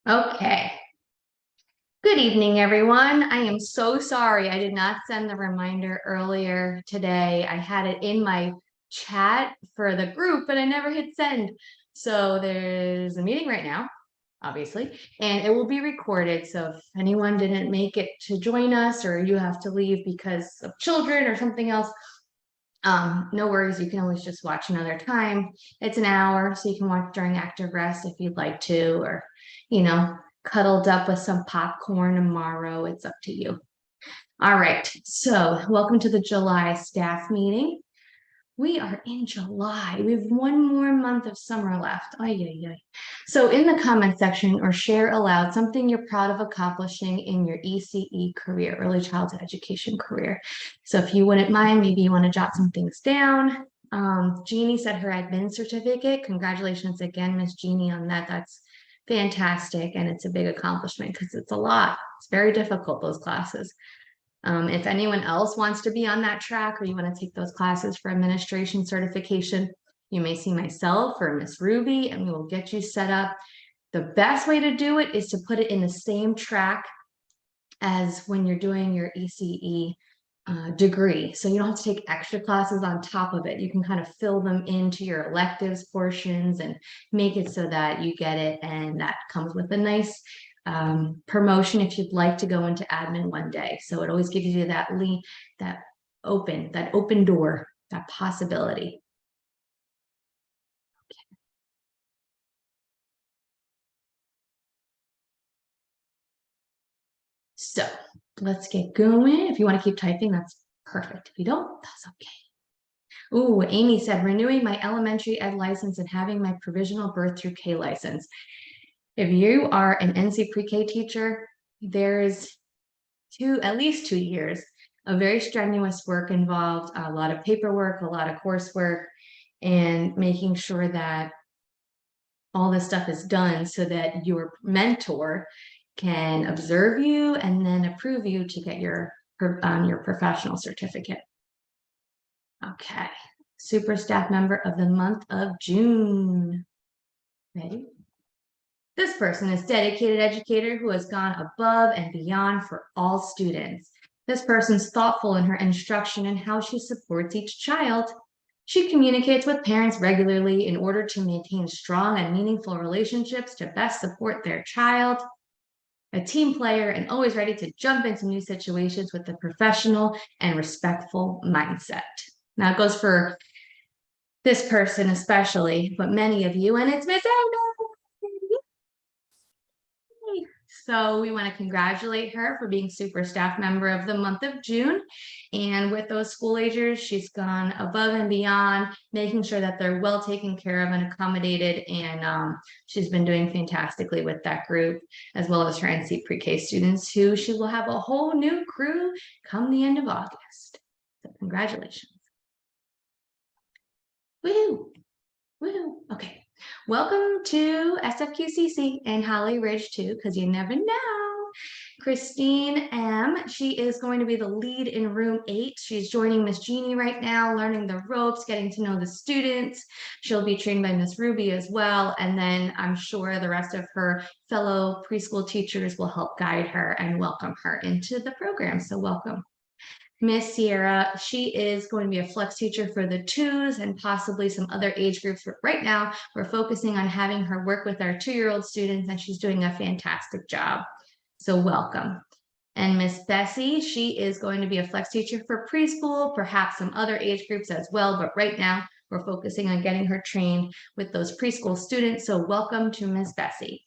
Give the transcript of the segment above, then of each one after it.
Okay. Good evening, everyone. I am so sorry I did not send the reminder earlier today. I had it in my chat for the group, but I never hit send. So there's a meeting right now, obviously, and it will be recorded. So if anyone didn't make it to join us or you have to leave because of children or something else, no worries. You can always just watch another time. It's an hour, so you can watch during active rest if you'd like to, or, cuddled up with some popcorn tomorrow. It's up to you. All right. So welcome to the July staff meeting. We are in July. We have one more month of summer left. Ay, ay, ay. So in the comment section or share aloud something you're proud of accomplishing in your ECE career, early childhood education career. So if you wouldn't mind, maybe you want to jot some things down. Jeannie said her admin certificate. Congratulations again, Miss Jeannie, on that. That's fantastic. And it's a big accomplishment because it's a lot. It's very difficult, those classes. If anyone else wants to be on that track or you want to take those classes for administration certification, you may see myself or Miss Ruby and we will get you set up. The best way to do it is to put it in the same track as when you're doing your ECE degree. So you don't have to take extra classes on top of it. You can kind of fill them into your electives portions and make it so that you get it. And that comes with a nice promotion if you'd like to go into admin one day. So it always gives you that open door, that possibility. Okay. So let's get going. If you want to keep typing, that's perfect. If you don't, that's okay. Oh, Amy said, renewing my elementary ed license and having my provisional birth through K license. If you are an NC pre-K teacher, there's at least 2 years of very strenuous work involved, a lot of paperwork, a lot of coursework, and making sure that all this stuff is done so that your mentor can observe you and then approve you to get your professional certificate. Okay, super staff member of the month of June. Ready? This person is a dedicated educator who has gone above and beyond for all students. This person's thoughtful in her instruction and how she supports each child. She communicates with parents regularly in order to maintain strong and meaningful relationships to best support their child. A team player and always ready to jump into new situations with a professional and respectful mindset. Now it goes for this person especially, but many of you, and it's Miss Amy. So we want to congratulate her for being super staff member of the month of June. And with those school agers, she's gone above and beyond, making sure that they're well taken care of and accommodated. And she's been doing fantastically with that group, as well as her NC pre-K students, who she will have a whole new crew come the end of August. So congratulations. Woohoo! Woohoo! Okay. Welcome to SFQCC and Holly Ridge too, because you never know. Christine M. She is going to be the lead in room 8. She's joining Miss Jeannie right now, learning the ropes, getting to know the students. She'll be trained by Miss Ruby as well. And then I'm sure the rest of her fellow preschool teachers will help guide her and welcome her into the program. So welcome. Miss Sierra, she is going to be a flex teacher for the 2s and possibly some other age groups. But right now, we're focusing on having her work with our 2-year-old students, and she's doing a fantastic job. So welcome. And Miss Bessie, she is going to be a flex teacher for preschool, perhaps some other age groups as well. But right now, we're focusing on getting her trained with those preschool students. So welcome to Miss Bessie.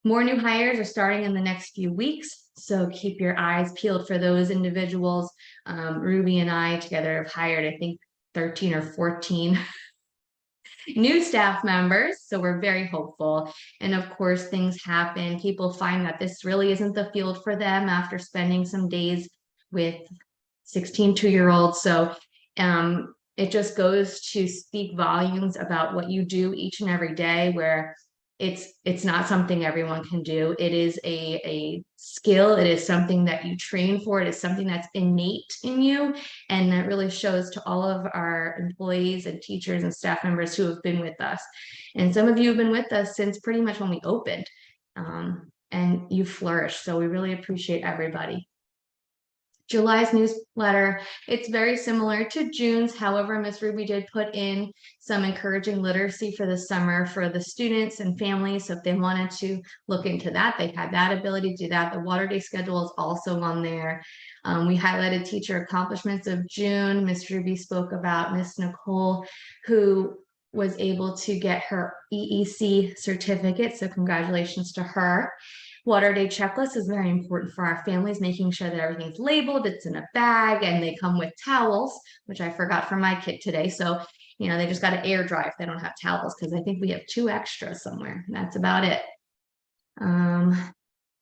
More new hires are starting in the next few weeks, so keep your eyes peeled for those individuals. Ruby and I together have hired, I think, 13 or 14 new staff members, so we're very hopeful. And of course, things happen. People find that this really isn't the field for them after spending some days with 16 2-year-olds. So it just goes to speak volumes about what you do each and every day, where it's not something everyone can do. It is a skill. It is something that you train for. It is something that's innate in you. And that really shows to all of our employees and teachers and staff members who have been with us. And some of you have been with us since pretty much when we opened. and you flourish. So we really appreciate everybody. July's newsletter, it's very similar to June's. However, Ms. Ruby did put in some encouraging literacy for the summer for the students and families. So if they wanted to look into that, they had that ability to do that. The Water Day schedule is also on there. We highlighted teacher accomplishments of June. Ms. Ruby spoke about Ms. Nicole, who was able to get her EEC certificate. So congratulations to her. Water Day checklist is very important for our families, making sure that everything's labeled, it's in a bag, and they come with towels, which I forgot for my kit today. So, you know, they just got to air dry if they don't have towels, because I think we have 2 extras somewhere. That's about it.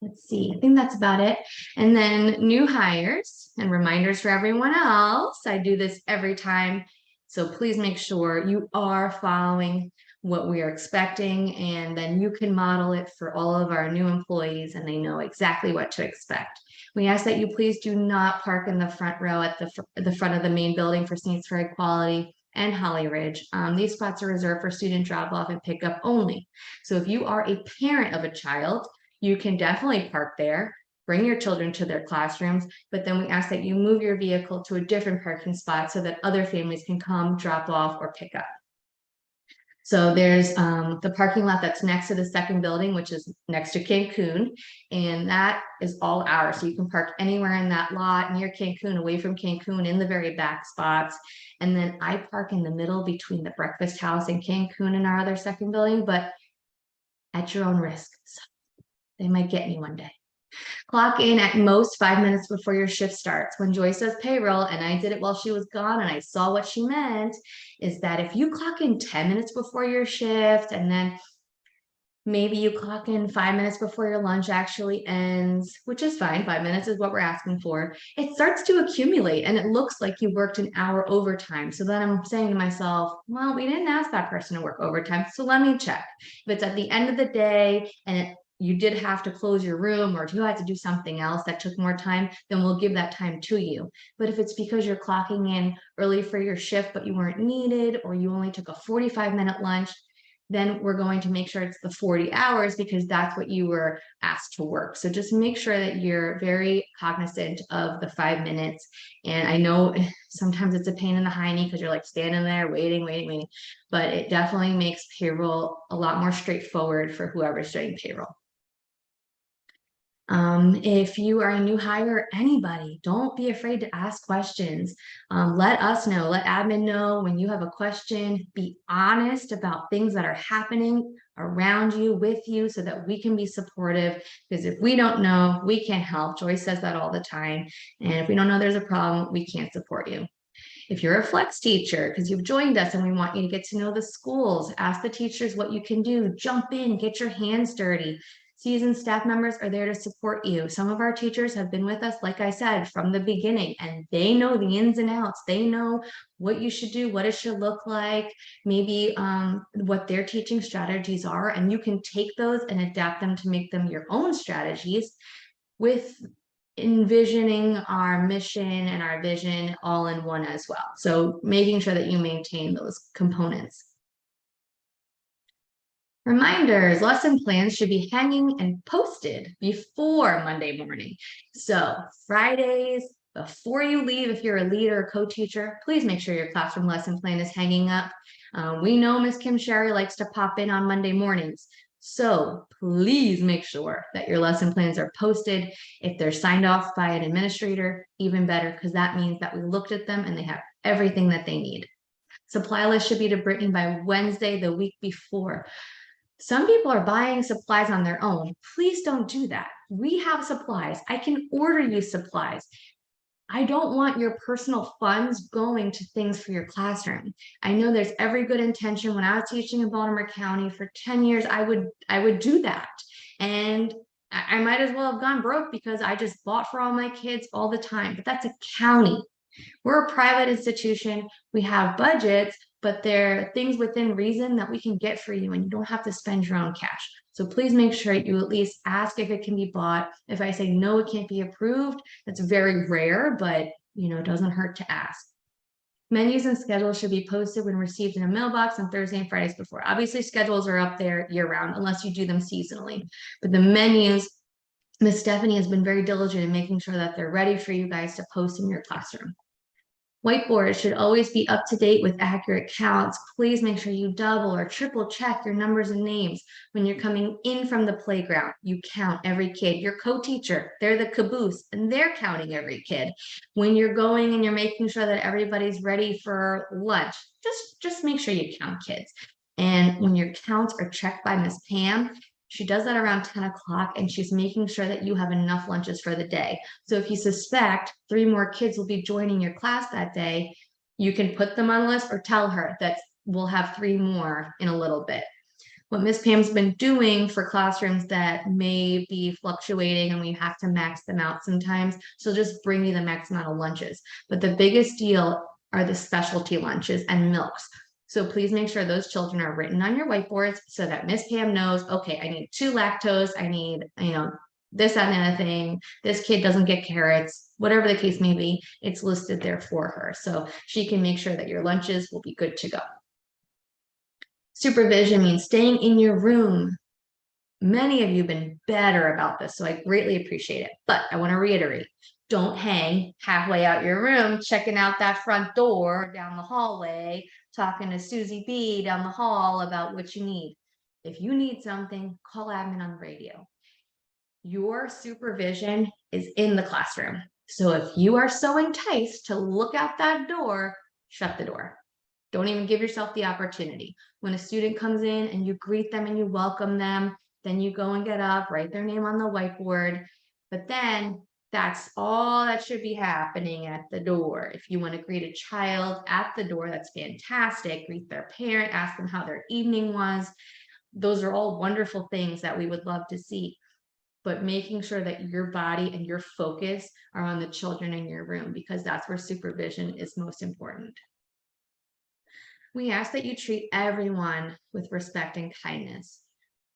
Let's see, I think that's about it. And then new hires and reminders for everyone else. I do this every time. So please make sure you are following what we are expecting, and then you can model it for all of our new employees and they know exactly what to expect. We ask that you please do not park in the front row at the front of the main building for Saints for Equality and Holly Ridge. These spots are reserved for student drop off and pickup only. So if you are a parent of a child, you can definitely park there, bring your children to their classrooms, but then we ask that you move your vehicle to a different parking spot so that other families can come drop off or pick up. So there's the parking lot that's next to the second building, which is next to Cancun, and that is all ours. So you can park anywhere in that lot near Cancun, away from Cancun, in the very back spots. And then I park in the middle between the breakfast house and Cancun and our other second building, but at your own risk. So they might get me one day. Clock in at most 5 minutes before your shift starts. When Joy says payroll, and I did it while she was gone and I saw what she meant, is that if you clock in 10 minutes before your shift, and then maybe you clock in 5 minutes before your lunch actually ends, which is fine, 5 minutes is what we're asking for, it starts to accumulate and it looks like you worked an hour overtime. So then I'm saying to myself, well, we didn't ask that person to work overtime, so let me check. If it's at the end of the day and you did have to close your room, or if you had to do something else that took more time, then we'll give that time to you. But if it's because you're clocking in early for your shift, but you weren't needed, or you only took a 45-minute lunch, then we're going to make sure it's the 40 hours because that's what you were asked to work. So just make sure that you're very cognizant of the 5 minutes. And I know sometimes it's a pain in the hiney because you're like standing there waiting, but it definitely makes payroll a lot more straightforward for whoever's doing payroll. If you are a new hire or anybody, don't be afraid to ask questions. Let us know, let admin know when you have a question. Be honest about things that are happening around you, with you, so that we can be supportive, because if we don't know, we can't help. Joyce says that all the time. And if we don't know there's a problem, we can't support you. If you're a flex teacher, because you've joined us and we want you to get to know the schools, ask the teachers what you can do, jump in, get your hands dirty. Seasoned staff members are there to support you. Some of our teachers have been with us, like I said, from the beginning, and they know the ins and outs. They know what you should do, what it should look like, maybe what their teaching strategies are, and you can take those and adapt them to make them your own strategies, with envisioning our mission and our vision all in one as well. So making sure that you maintain those components. Reminders, lesson plans should be hanging and posted before Monday morning. So Fridays, before you leave, if you're a leader or co-teacher, please make sure your classroom lesson plan is hanging up. We know Ms. Kim Sherry likes to pop in on Monday mornings. So please make sure that your lesson plans are posted. If they're signed off by an administrator, even better, because that means that we looked at them and they have everything that they need. Supply list should be to Brittany by Wednesday, the week before. Some people are buying supplies on their own. Please don't do that. We have supplies. I can order you supplies. I don't want your personal funds going to things for your classroom. I know there's every good intention. When I was teaching in Baltimore County for 10 years, I would do that. And I might as well have gone broke because I just bought for all my kids all the time. But that's a county. We're a private institution. We have budgets, but there are things within reason that we can get for you, and you don't have to spend your own cash. So please make sure you at least ask if it can be bought. If I say no, it can't be approved, that's very rare, but it doesn't hurt to ask. Menus and schedules should be posted when received in a mailbox on Thursday and Fridays before. Obviously, schedules are up there year-round unless you do them seasonally. But the menus, Miss Stephanie has been very diligent in making sure that they're ready for you guys to post in your classroom. Whiteboards should always be up to date with accurate counts. Please make sure you double or triple check your numbers and names. When you're coming in from the playground, you count every kid. Your co-teacher, they're the caboose and they're counting every kid. When you're going and you're making sure that everybody's ready for lunch, just make sure you count kids. And when your counts are checked by Miss Pam, she does that around 10 o'clock and she's making sure that you have enough lunches for the day. So if you suspect 3 more kids will be joining your class that day, you can put them on a list or tell her that we'll have 3 more in a little bit. What Miss Pam's been doing for classrooms that may be fluctuating and we have to max them out sometimes, she'll just bring you the max amount of lunches. But the biggest deal are the specialty lunches and milks. So please make sure those children are written on your whiteboards so that Miss Pam knows, okay, I need 2 lactose, I need, this, that, and other thing. This kid doesn't get carrots, whatever the case may be, it's listed there for her. So she can make sure that your lunches will be good to go. Supervision means staying in your room. Many of you have been better about this, so I greatly appreciate it. But I want to reiterate, don't hang halfway out your room, checking out that front door down the hallway, talking to Susie B down the hall about what you need. If you need something, call admin on the radio. Your supervision is in the classroom. So if you are so enticed to look out that door, shut the door. Don't even give yourself the opportunity. When a student comes in and you greet them and you welcome them, then you go and get up, write their name on the whiteboard. But then that's all that should be happening at the door. If you want to greet a child at the door, that's fantastic. Greet their parent, ask them how their evening was. Those are all wonderful things that we would love to see. But making sure that your body and your focus are on the children in your room, because that's where supervision is most important. We ask that you treat everyone with respect and kindness.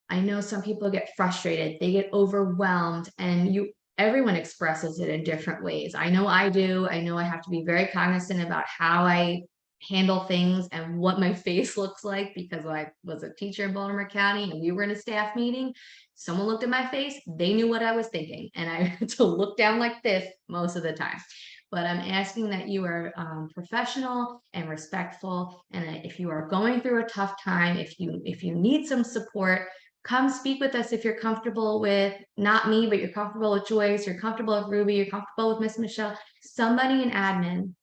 I know some people get frustrated, they get overwhelmed, and everyone expresses it in different ways. I know I do. I know I have to be very cognizant about how I handle things and what my face looks like, because I was a teacher in Baltimore County and we were in a staff meeting. Someone looked at my face, they knew what I was thinking, and I had to look down like this most of the time. But I'm asking that you are professional and respectful. And if you are going through a tough time, if you need some support, come speak with us. If you're comfortable with not me, but you're comfortable with Joyce, you're comfortable with Ruby, you're comfortable with Miss Michelle, somebody in admin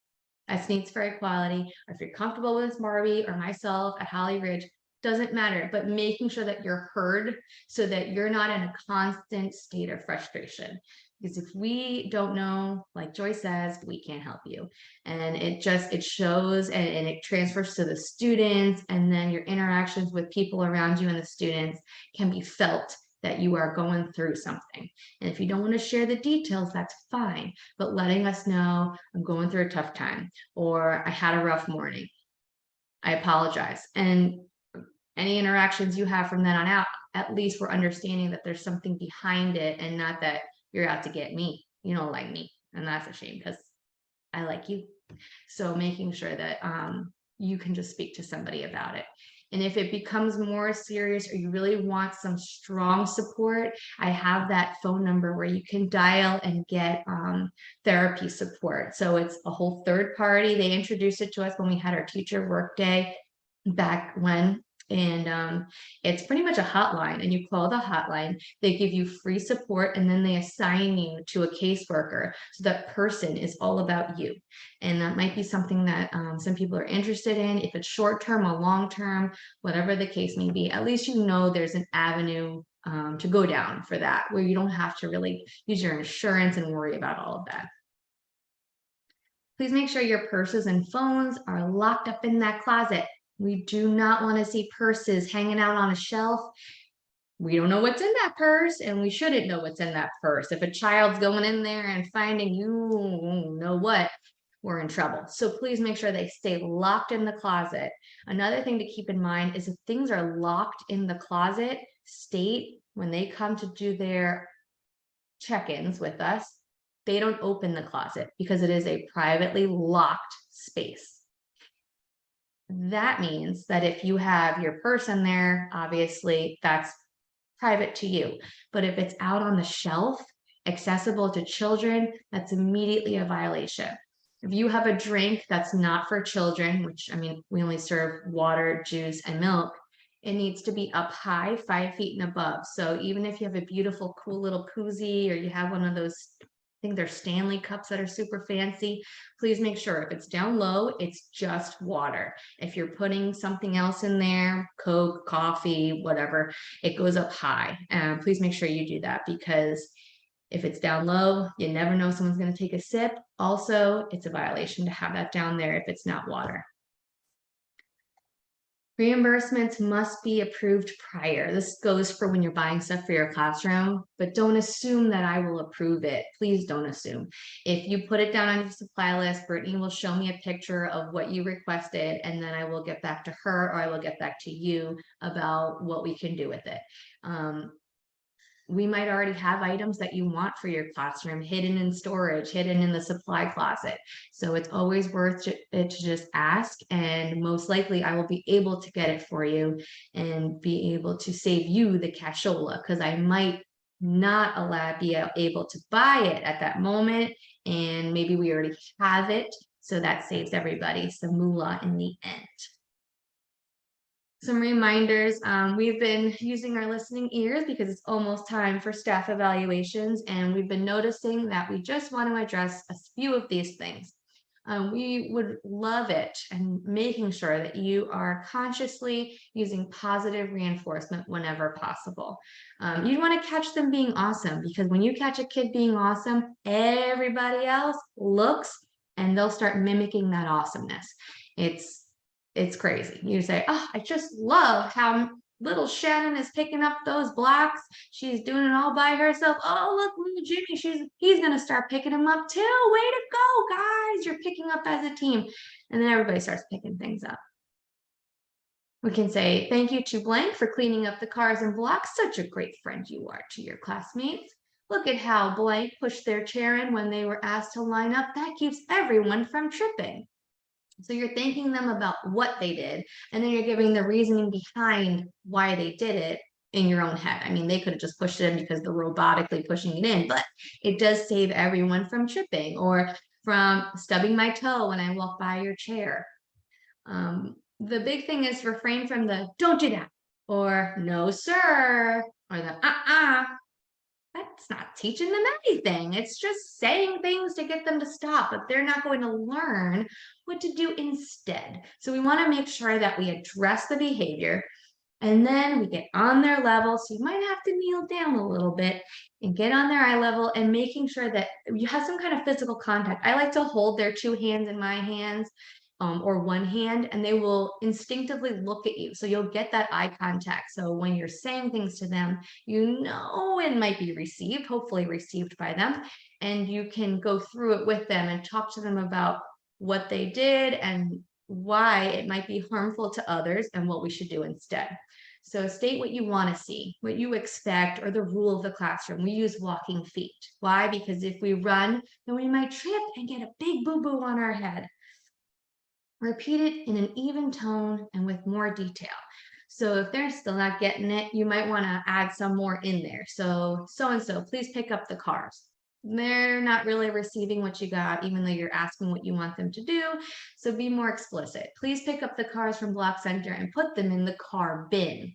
at Needs for Equality, or if you're comfortable with Marby or myself at Holly Ridge, doesn't matter, but making sure that you're heard so that you're not in a constant state of frustration. Because if we don't know, like Joyce says, we can't help you. And it shows and it transfers to the students, and then your interactions with people around you and the students can be felt that you are going through something. And if you don't want to share the details, that's fine. But letting us know, I'm going through a tough time, or I had a rough morning, I apologize. And any interactions you have from then on out, at least we're understanding that there's something behind it, and not that you're out to get me. You don't like me, and that's a shame because I like you. So making sure that you can just speak to somebody about it. And if it becomes more serious or you really want some strong support, I have that phone number where you can dial and get therapy support. So it's a whole third party. They introduced it to us when we had our teacher work day back when. And it's pretty much a hotline, and you call the hotline, they give you free support, and then they assign you to a caseworker. So that person is all about you. And that might be something that some people are interested in. If it's short-term or long-term, whatever the case may be, at least you know there's an avenue to go down for that, where you don't have to really use your insurance and worry about all of that. Please make sure your purses and phones are locked up in that closet. We do not want to see purses hanging out on a shelf. We don't know what's in that purse, and we shouldn't know what's in that purse. If a child's going in there and finding you know what, we're in trouble. So please make sure they stay locked in the closet. Another thing to keep in mind is if things are locked in the closet, state when they come to do their check-ins with us, they don't open the closet because it is a privately locked space. That means that if you have your purse in there, obviously that's private to you. But if it's out on the shelf, accessible to children, that's immediately a violation. If you have a drink that's not for children, which I mean, we only serve water, juice, and milk, it needs to be up high, 5 feet and above. So even if you have a beautiful, cool little koozie, or you have one of those, I think they're Stanley cups that are super fancy, please make sure if it's down low, it's just water. If you're putting something else in there, Coke, coffee, whatever, it goes up high. Please make sure you do that, because if it's down low, you never know someone's going to take a sip. Also, it's a violation to have that down there if it's not water. Reimbursements must be approved prior. This goes for when you're buying stuff for your classroom, but don't assume that I will approve it. Please don't assume. If you put it down on your supply list, Brittany will show me a picture of what you requested, and then I will get back to her, or I will get back to you about what we can do with it. We might already have items that you want for your classroom hidden in storage, hidden in the supply closet. So it's always worth it to just ask, and most likely I will be able to get it for you and be able to save you the cashola, because I might not be able to buy it at that moment, and maybe we already have it. So that saves everybody some moolah in the end. Some reminders, we've been using our listening ears because it's almost time for staff evaluations, and we've been noticing that we just want to address a few of these things. We would love it and making sure that you are consciously using positive reinforcement whenever possible. You want to catch them being awesome, because when you catch a kid being awesome, everybody else looks and they'll start mimicking that awesomeness. It's crazy. You say, oh, I just love how little Shannon is picking up those blocks. She's doing it all by herself. Oh, look, little Jimmy, he's gonna start picking them up too. Way to go, guys. You're picking up as a team. And then everybody starts picking things up. We can say, thank you to blank for cleaning up the cars and blocks. Such a great friend you are to your classmates. Look at how blank pushed their chair in when they were asked to line up. That keeps everyone from tripping. So you're thanking them about what they did, and then you're giving the reasoning behind why they did it in your own head. I mean, they could have just pushed it in because they're robotically pushing it in, but it does save everyone from tripping or from stubbing my toe when I walk by your chair. The big thing is refrain from the don't do that, or no, sir, or the that's not teaching them anything. It's just saying things to get them to stop, but they're not going to learn what to do instead. So we want to make sure that we address the behavior, and then we get on their level. So you might have to kneel down a little bit and get on their eye level, and making sure that you have some kind of physical contact. I like to hold their 2 hands in my hands, or one hand, and they will instinctively look at you. So you'll get that eye contact. So when you're saying things to them, you know it might be received, hopefully received by them, and you can go through it with them and talk to them about what they did and why it might be harmful to others and what we should do instead. So state what you want to see, what you expect, or the rule of the classroom. We use walking feet. Why? Because if we run, then we might trip and get a big boo-boo on our head. Repeat it in an even tone and with more detail. So if they're still not getting it, you might want to add some more in there. So-and-so, please pick up the cars. They're not really receiving what you got, even though you're asking what you want them to do. So be more explicit. Please pick up the cars from Block Center and put them in the car bin.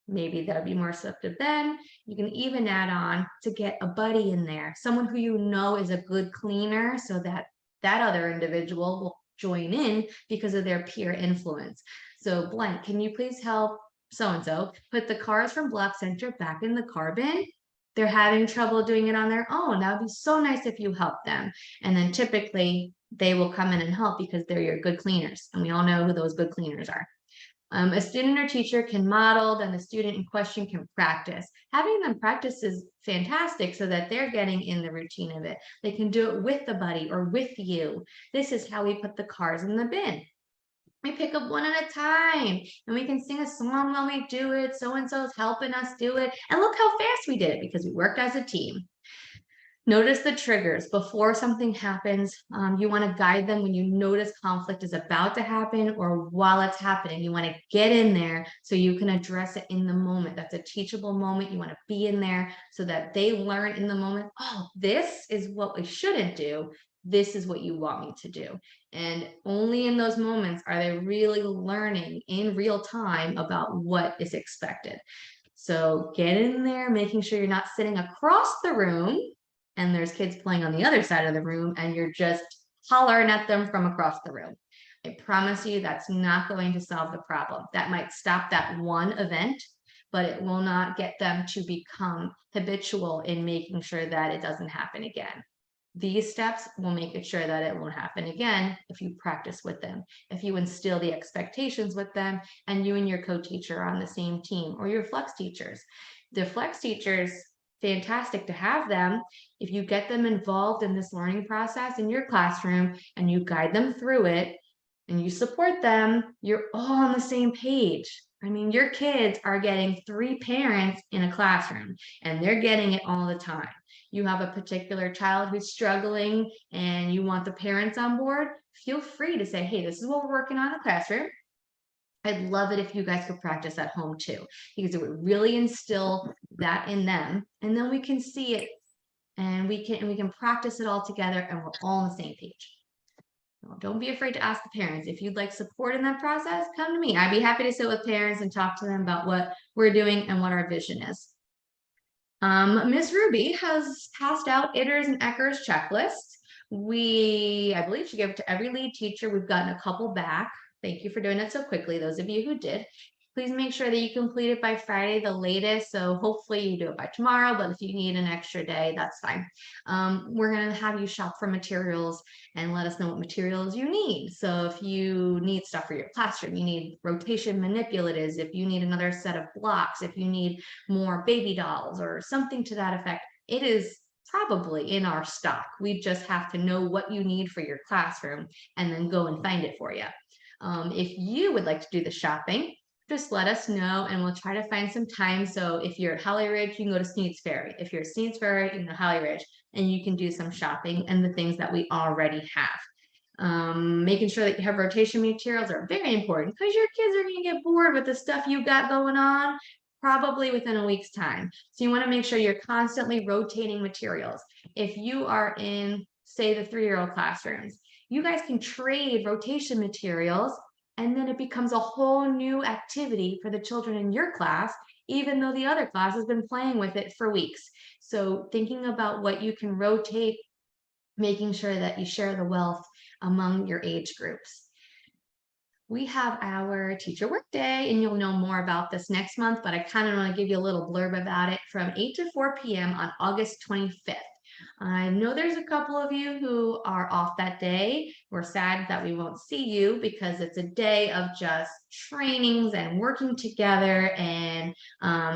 Maybe that'll be more receptive then. You can even add on to get a buddy in there, someone who you know is a good cleaner, so that that other individual will join in because of their peer influence. So blank, can you please help so-and-so put the cars from Block Center back in the car bin? They're having trouble doing it on their own. That would be so nice if you help them. And then typically they will come in and help because they're your good cleaners. And we all know who those good cleaners are. A student or teacher can model, then the student in question can practice. Having them practice is fantastic so that they're getting in the routine of it. They can do it with the buddy or with you. This is how we put the cars in the bin. We pick up one at a time, and we can sing a song while we do it. So-and-so is helping us do it. And look how fast we did it because we worked as a team. Notice the triggers before something happens. You want to guide them when you notice conflict is about to happen or while it's happening. You want to get in there so you can address it in the moment. That's a teachable moment. You want to be in there so that they learn in the moment, oh, this is what we shouldn't do. This is what you want me to do. And only in those moments are they really learning in real time about what is expected. So get in there, making sure you're not sitting across the room and there's kids playing on the other side of the room and you're just hollering at them from across the room. I promise you that's not going to solve the problem. That might stop that one event, but it will not get them to become habitual in making sure that it doesn't happen again. These steps will make it sure that it won't happen again if you practice with them, if you instill the expectations with them, and you and your co-teacher are on the same team, or your flex teachers. The flex teachers, fantastic to have them. If you get them involved in this learning process in your classroom and you guide them through it and you support them, you're all on the same page. I mean, your kids are getting 3 parents in a classroom and they're getting it all the time. You have a particular child who's struggling and you want the parents on board, feel free to say, hey, this is what we're working on in the classroom. I'd love it if you guys could practice at home too, because it would really instill that in them. And then we can see it and we can practice it all together and we're all on the same page. Don't be afraid to ask the parents. If you'd like support in that process, come to me. I'd be happy to sit with parents and talk to them about what we're doing and what our vision is. Miss Ruby has passed out ITERs and ECERS checklists. I believe she gave it to every lead teacher. We've gotten a couple back. Thank you for doing it so quickly, those of you who did. Please make sure that you complete it by Friday, the latest. So hopefully you do it by tomorrow, but if you need an extra day, that's fine. We're going to have you shop for materials and let us know what materials you need. So if you need stuff for your classroom, you need rotation manipulatives, if you need another set of blocks, if you need more baby dolls or something to that effect, it is probably in our stock. We just have to know what you need for your classroom and then go and find it for you. If you would like to do the shopping, just let us know and we'll try to find some time. So if you're at Holly Ridge, you can go to Sneads Ferry. If you're at Sneads Ferry, you can go to Holly Ridge and you can do some shopping and the things that we already have. Making sure that you have rotation materials are very important because your kids are going to get bored with the stuff you've got going on probably within a week's time. So you want to make sure you're constantly rotating materials. If you are in, say, the 3-year-old classrooms, you guys can trade rotation materials and then it becomes a whole new activity for the children in your class, even though the other class has been playing with it for weeks. So thinking about what you can rotate, making sure that you share the wealth among your age groups. We have our teacher workday, and you'll know more about this next month, but I kind of want to give you a little blurb about it from 8 to 4 p.m. on August 25th. I know there's a couple of you who are off that day. We're sad that we won't see you because it's a day of just trainings and working together. And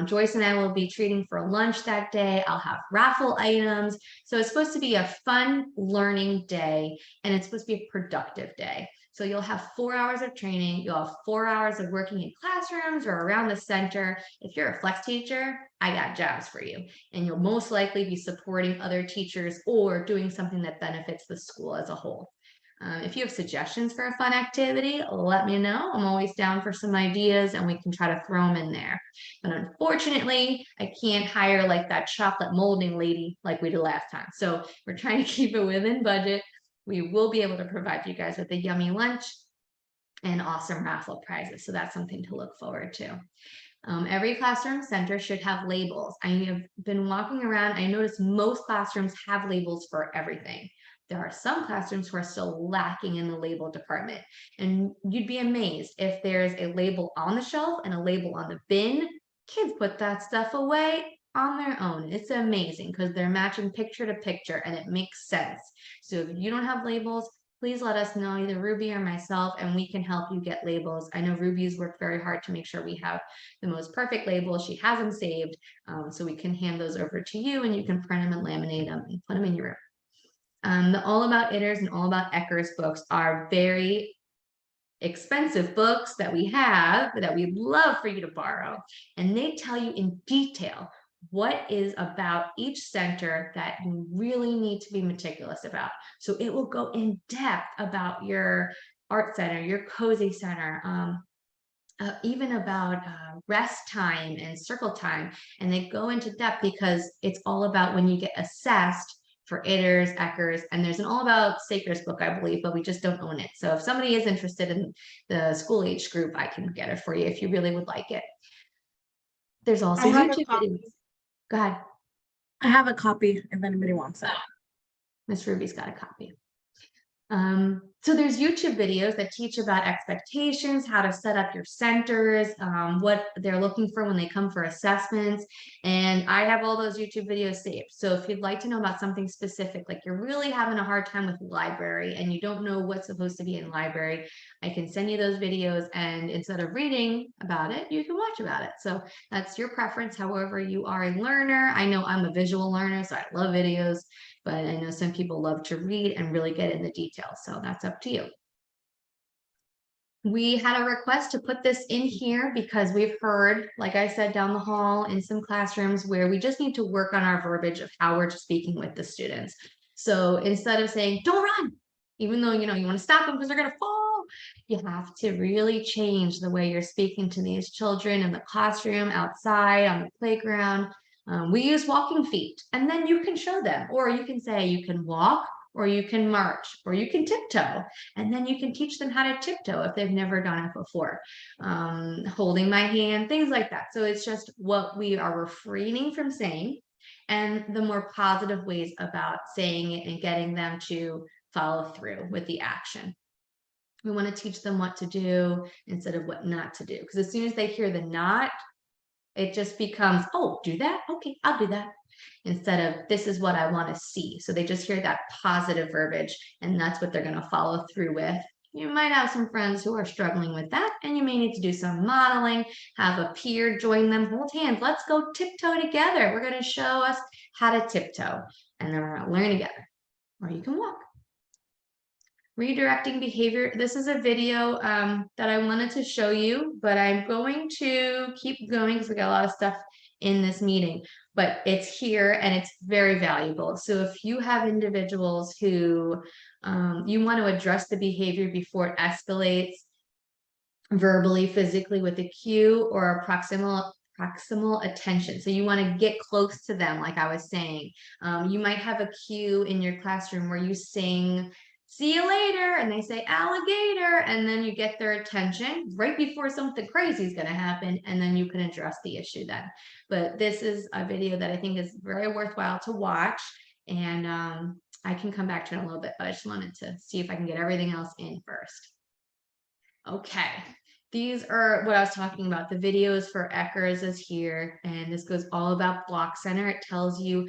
Joyce and I will be treating for lunch that day. I'll have raffle items. So it's supposed to be a fun learning day and it's supposed to be a productive day. So you'll have 4 hours of training, you'll have 4 hours of working in classrooms or around the center. If you're a flex teacher, I got jobs for you. And you'll most likely be supporting other teachers or doing something that benefits the school as a whole. If you have suggestions for a fun activity, let me know. I'm always down for some ideas and we can try to throw them in there. But unfortunately, I can't hire like that chocolate molding lady like we did last time. So we're trying to keep it within budget. We will be able to provide you guys with a yummy lunch and awesome raffle prizes. So that's something to look forward to. Every classroom center should have labels. I have been walking around. I noticed most classrooms have labels for everything. There are some classrooms who are still lacking in the label department. And you'd be amazed if there's a label on the shelf and a label on the bin. Kids put that stuff away on their own. It's amazing because they're matching picture to picture and it makes sense. So if you don't have labels, please let us know, either Ruby or myself, and we can help you get labels. I know Ruby's worked very hard to make sure we have the most perfect labels. She has them saved, so we can hand those over to you and you can print them and laminate them and put them in your room. The All About ITERs and All About ECERS books are very expensive books that we have that we'd love for you to borrow. And they tell you in detail what is about each center that you really need to be meticulous about. So it will go in depth about your art center, your cozy center, even about rest time and circle time. And they go into depth because it's all about when you get assessed for ITERs, ECERS, and there's an all about SACRES book, I believe, but we just don't own it. So if somebody is interested in the school age group, I can get it for you if you really would like it. There's also YouTube videos. Go ahead. I have a copy if anybody wants it. Miss Ruby's got a copy. So there's YouTube videos that teach about expectations, how to set up your centers, what they're looking for when they come for assessments. And I have all those YouTube videos saved. So if you'd like to know about something specific, like you're really having a hard time with library and you don't know what's supposed to be in library, I can send you those videos, and instead of reading about it, you can watch about it. So that's your preference, however you are a learner. I know I'm a visual learner, so I love videos, but I know some people love to read and really get in the details. So that's up to you. We had a request to put this in here because we've heard, like I said, down the hall in some classrooms where we just need to work on our verbiage of how we're speaking with the students. So instead of saying, don't run, even though, you want to stop them because they're going to fall, you have to really change the way you're speaking to these children in the classroom, outside, on the playground. We use walking feet, and then you can show them, or you can say you can walk, or you can march, or you can tiptoe, and then you can teach them how to tiptoe if they've never done it before. Holding my hand, things like that. So it's just what we are refraining from saying, and the more positive ways about saying it and getting them to follow through with the action. We want to teach them what to do instead of what not to do, because as soon as they hear the not, it just becomes, oh, do that? Okay, I'll do that. Instead of, this is what I want to see. So they just hear that positive verbiage, and that's what they're going to follow through with. You might have some friends who are struggling with that, and you may need to do some modeling, have a peer join them, hold hands, let's go tiptoe together. We're going to show us how to tiptoe, and then we're going to learn together. Or you can walk. Redirecting behavior. This is a video that I wanted to show you, but I'm going to keep going because we got a lot of stuff in this meeting, but it's here and it's very valuable. So if you have individuals who you want to address the behavior before it escalates verbally, physically with a cue or a proximal attention. So you want to get close to them, like I was saying. You might have a cue in your classroom where you sing, see you later, and they say alligator, and then you get their attention right before something crazy is going to happen, and then you can address the issue then. But this is a video that I think is very worthwhile to watch, and I can come back to it in a little bit, but I just wanted to see if I can get everything else in first. Okay, these are what I was talking about. The videos for ECERS is here, and this goes all about block center. It tells you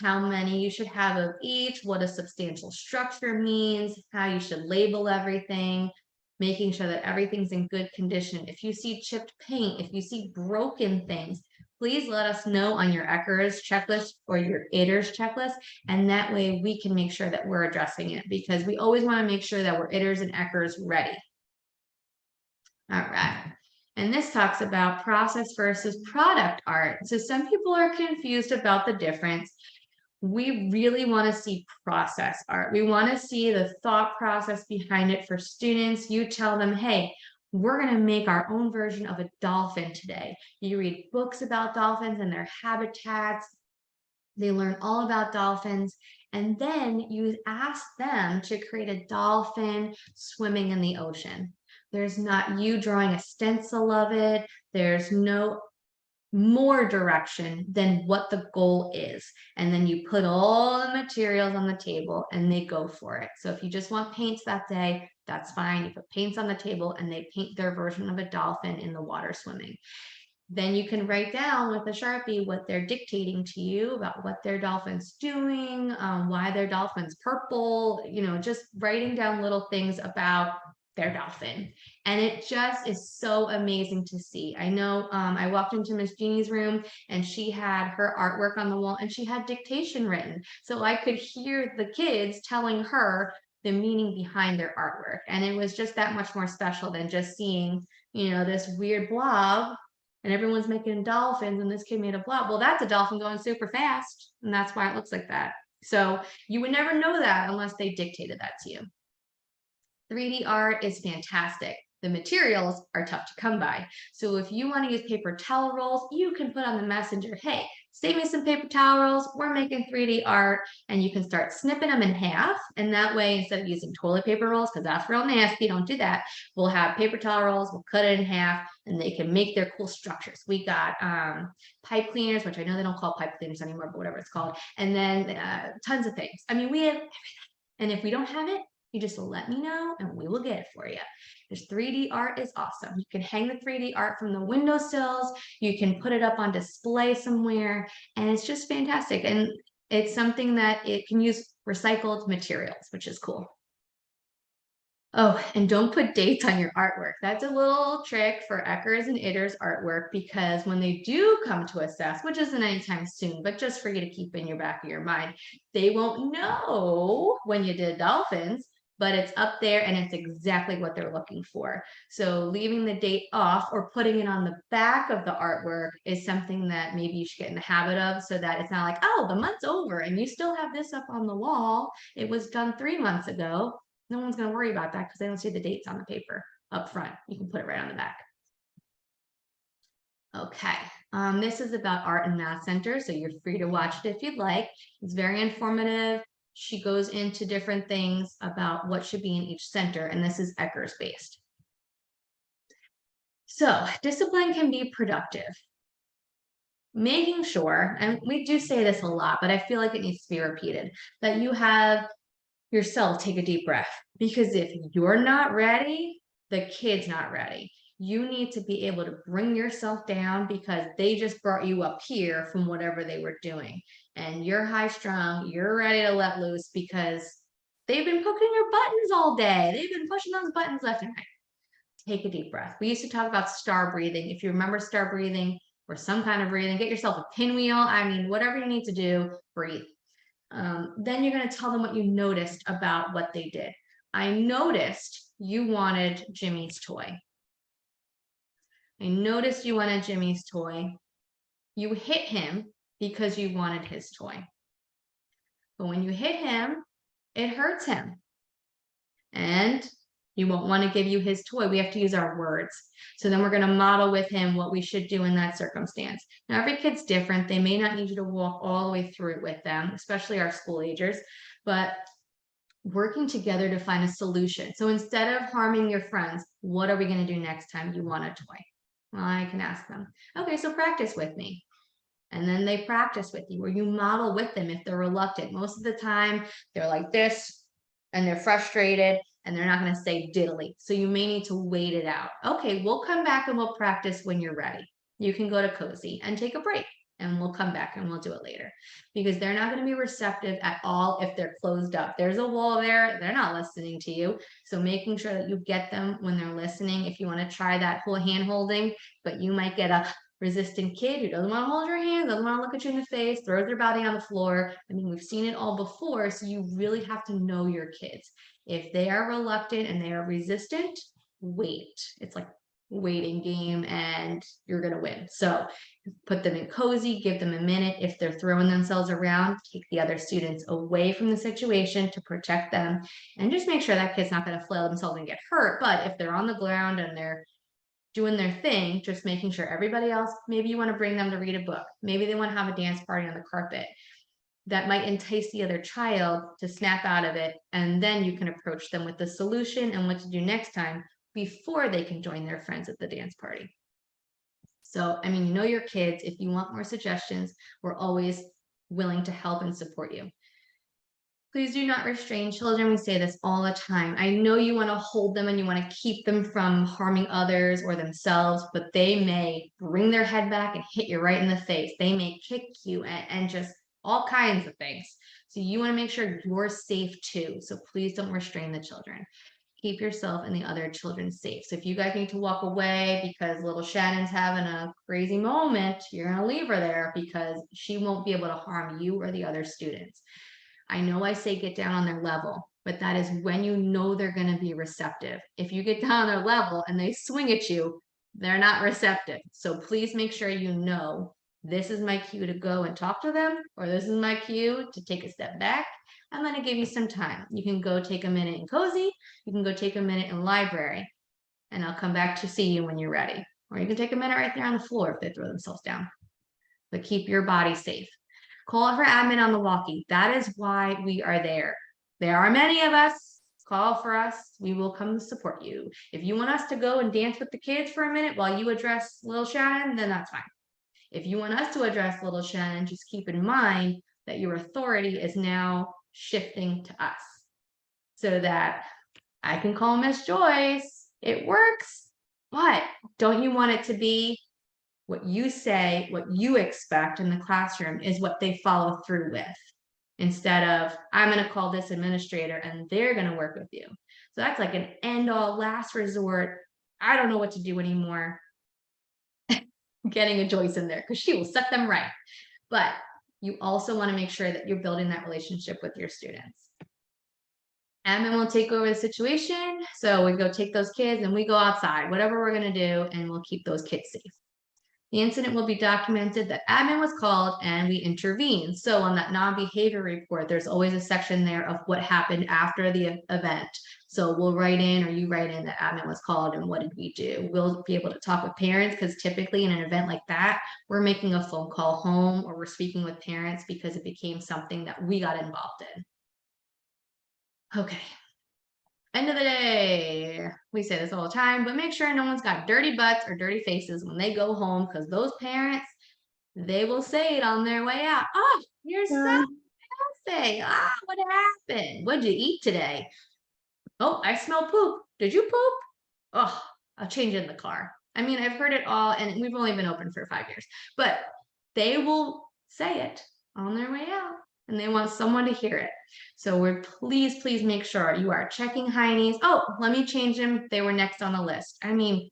how many you should have of each, what a substantial structure means, how you should label everything, making sure that everything's in good condition. If you see chipped paint, if you see broken things, please let us know on your ECERS checklist or your ITERs checklist, and that way we can make sure that we're addressing it, because we always want to make sure that we're ITERs and ECERS ready. All right. And this talks about process versus product art. So some people are confused about the difference. We really want to see process art. We want to see the thought process behind it for students. You tell them, hey, we're going to make our own version of a dolphin today. You read books about dolphins and their habitats. They learn all about dolphins. And then you ask them to create a dolphin swimming in the ocean. There's not you drawing a stencil of it. There's no more direction than what the goal is. And then you put all the materials on the table and they go for it. So if you just want paints that day, that's fine. You put paints on the table and they paint their version of a dolphin in the water swimming. Then you can write down with a Sharpie what they're dictating to you about what their dolphin's doing, why their dolphin's purple, just writing down little things about their dolphin. And it just is so amazing to see. I know I walked into Miss Jeannie's room and she had her artwork on the wall and she had dictation written. So I could hear the kids telling her the meaning behind their artwork. And it was just that much more special than just seeing, this weird blob and everyone's making dolphins and this kid made a blob. Well, that's a dolphin going super fast, and that's why it looks like that. So you would never know that unless they dictated that to you. 3D art is fantastic. The materials are tough to come by. So if you want to use paper towel rolls, you can put on the messenger, hey, save me some paper towel rolls. We're making 3D art, and you can start snipping them in half. And that way, instead of using toilet paper rolls, because that's real nasty, don't do that. We'll have paper towel rolls, we'll cut it in half, and they can make their cool structures. We got pipe cleaners, which I know they don't call pipe cleaners anymore, but whatever it's called. And then tons of things. I mean, we have everything. And if we don't have it, you just let me know and we will get it for you. This 3D art is awesome. You can hang the 3D art from the windowsills. You can put it up on display somewhere, and it's just fantastic. And it's something that it can use recycled materials, which is cool. Oh, and don't put dates on your artwork. That's a little trick for ECERS and ITERs artwork, because when they do come to assess, which isn't anytime soon, but just for you to keep in your back of your mind, they won't know when you did dolphins, but it's up there and it's exactly what they're looking for. So leaving the date off or putting it on the back of the artwork is something that maybe you should get in the habit of, so that it's not like, oh, the month's over and you still have this up on the wall. It was done 3 months ago. No one's going to worry about that because they don't see the dates on the paper up front. You can put it right on the back. Okay, this is about art and math center, so you're free to watch it if you'd like. It's very informative. She goes into different things about what should be in each center, and this is ECERS based. So discipline can be productive. Making sure, and we do say this a lot, but I feel like it needs to be repeated, that you have yourself take a deep breath, because if you're not ready, the kid's not ready. You need to be able to bring yourself down, because they just brought you up here from whatever they were doing, and you're high strung, you're ready to let loose because they've been poking your buttons all day. They've been pushing those buttons left and right. Take a deep breath. We used to talk about star breathing. If you remember star breathing or some kind of breathing, get yourself a pinwheel. I mean, whatever you need to do, breathe. Then you're going to tell them what you noticed about what they did. I noticed you wanted Jimmy's toy. I noticed you wanted Jimmy's toy. You hit him because you wanted his toy. But when you hit him, it hurts him. And you won't want to give you his toy. We have to use our words. So then we're going to model with him what we should do in that circumstance. Now, every kid's different. They may not need you to walk all the way through it with them, especially our school agers, but working together to find a solution. So instead of harming your friends, what are we going to do next time you want a toy? Well, I can ask them, okay, so practice with me. And then they practice with you, or you model with them if they're reluctant. Most of the time, they're like this, and they're frustrated, and they're not going to say diddly. So you may need to wait it out. Okay, we'll come back and we'll practice when you're ready. You can go to cozy and take a break, and we'll come back and we'll do it later, because they're not going to be receptive at all if they're closed up. There's a wall there. They're not listening to you. So making sure that you get them when they're listening. If you want to try that whole hand holding, but you might get a resistant kid who doesn't want to hold your hand, doesn't want to look at you in the face, throws their body on the floor. I mean, we've seen it all before. So you really have to know your kids. If they are reluctant and they are resistant, wait. It's like waiting game, and you're going to win. So put them in cozy, give them a minute. If they're throwing themselves around, take the other students away from the situation to protect them, and just make sure that kid's not going to flail themselves and get hurt. But if they're on the ground and they're doing their thing, just making sure everybody else, maybe you want to bring them to read a book. Maybe they want to have a dance party on the carpet. That might entice the other child to snap out of it. And then you can approach them with the solution and what to do next time before they can join their friends at the dance party. So, I mean, you know your kids. If you want more suggestions, we're always willing to help and support you. Please do not restrain children. We say this all the time. I know you want to hold them and you want to keep them from harming others or themselves, but they may bring their head back and hit you right in the face. They may kick you and just all kinds of things. So you want to make sure you're safe too. So please don't restrain the children. Keep yourself and the other children safe. So if you guys need to walk away because little Shannon's having a crazy moment, you're going to leave her there, because she won't be able to harm you or the other students. I know I say get down on their level, but that is when you know they're going to be receptive. If you get down on their level and they swing at you, they're not receptive. So please make sure you know this is my cue to go and talk to them, or this is my cue to take a step back. I'm going to give you some time. You can go take a minute in cozy. You can go take a minute in library, and I'll come back to see you when you're ready. Or you can take a minute right there on the floor if they throw themselves down. But keep your body safe. Call for admin on the walkie. That is why we are there. There are many of us. Call for us. We will come to support you. If you want us to go and dance with the kids for a minute while you address little Shannon, then that's fine. If you want us to address little Shannon, just keep in mind that your authority is now shifting to us, so that I can call Miss Joyce. It works, but don't you want it to be what you say, what you expect in the classroom is what they follow through with, instead of I'm going to call this administrator and they're going to work with you. So that's like an end all last resort. I don't know what to do anymore. Getting a Joyce in there because she will set them right. But you also want to make sure that you're building that relationship with your students. Admin will take over the situation. So we go take those kids and we go outside, whatever we're going to do, and we'll keep those kids safe. The incident will be documented that admin was called and we intervened. So on that non-behavior report, there's always a section there of what happened after the event. So we'll write in, or you write in, that admin was called and what did we do. We'll be able to talk with parents, because typically in an event like that, we're making a phone call home or we're speaking with parents because it became something that we got involved in. Okay. End of the day, we say this all the time, but make sure no one's got dirty butts or dirty faces when they go home, because those parents, they will say it on their way out. Oh, you're so nasty. Ah, what happened? What'd you eat today? Oh, I smell poop. Did you poop? Oh, I'll change it in the car. I mean, I've heard it all, and we've only been open for 5 years, but they will say it on their way out, and they want someone to hear it. So please make sure you are checking heinies. Oh, let me change them. They were next on the list. I mean,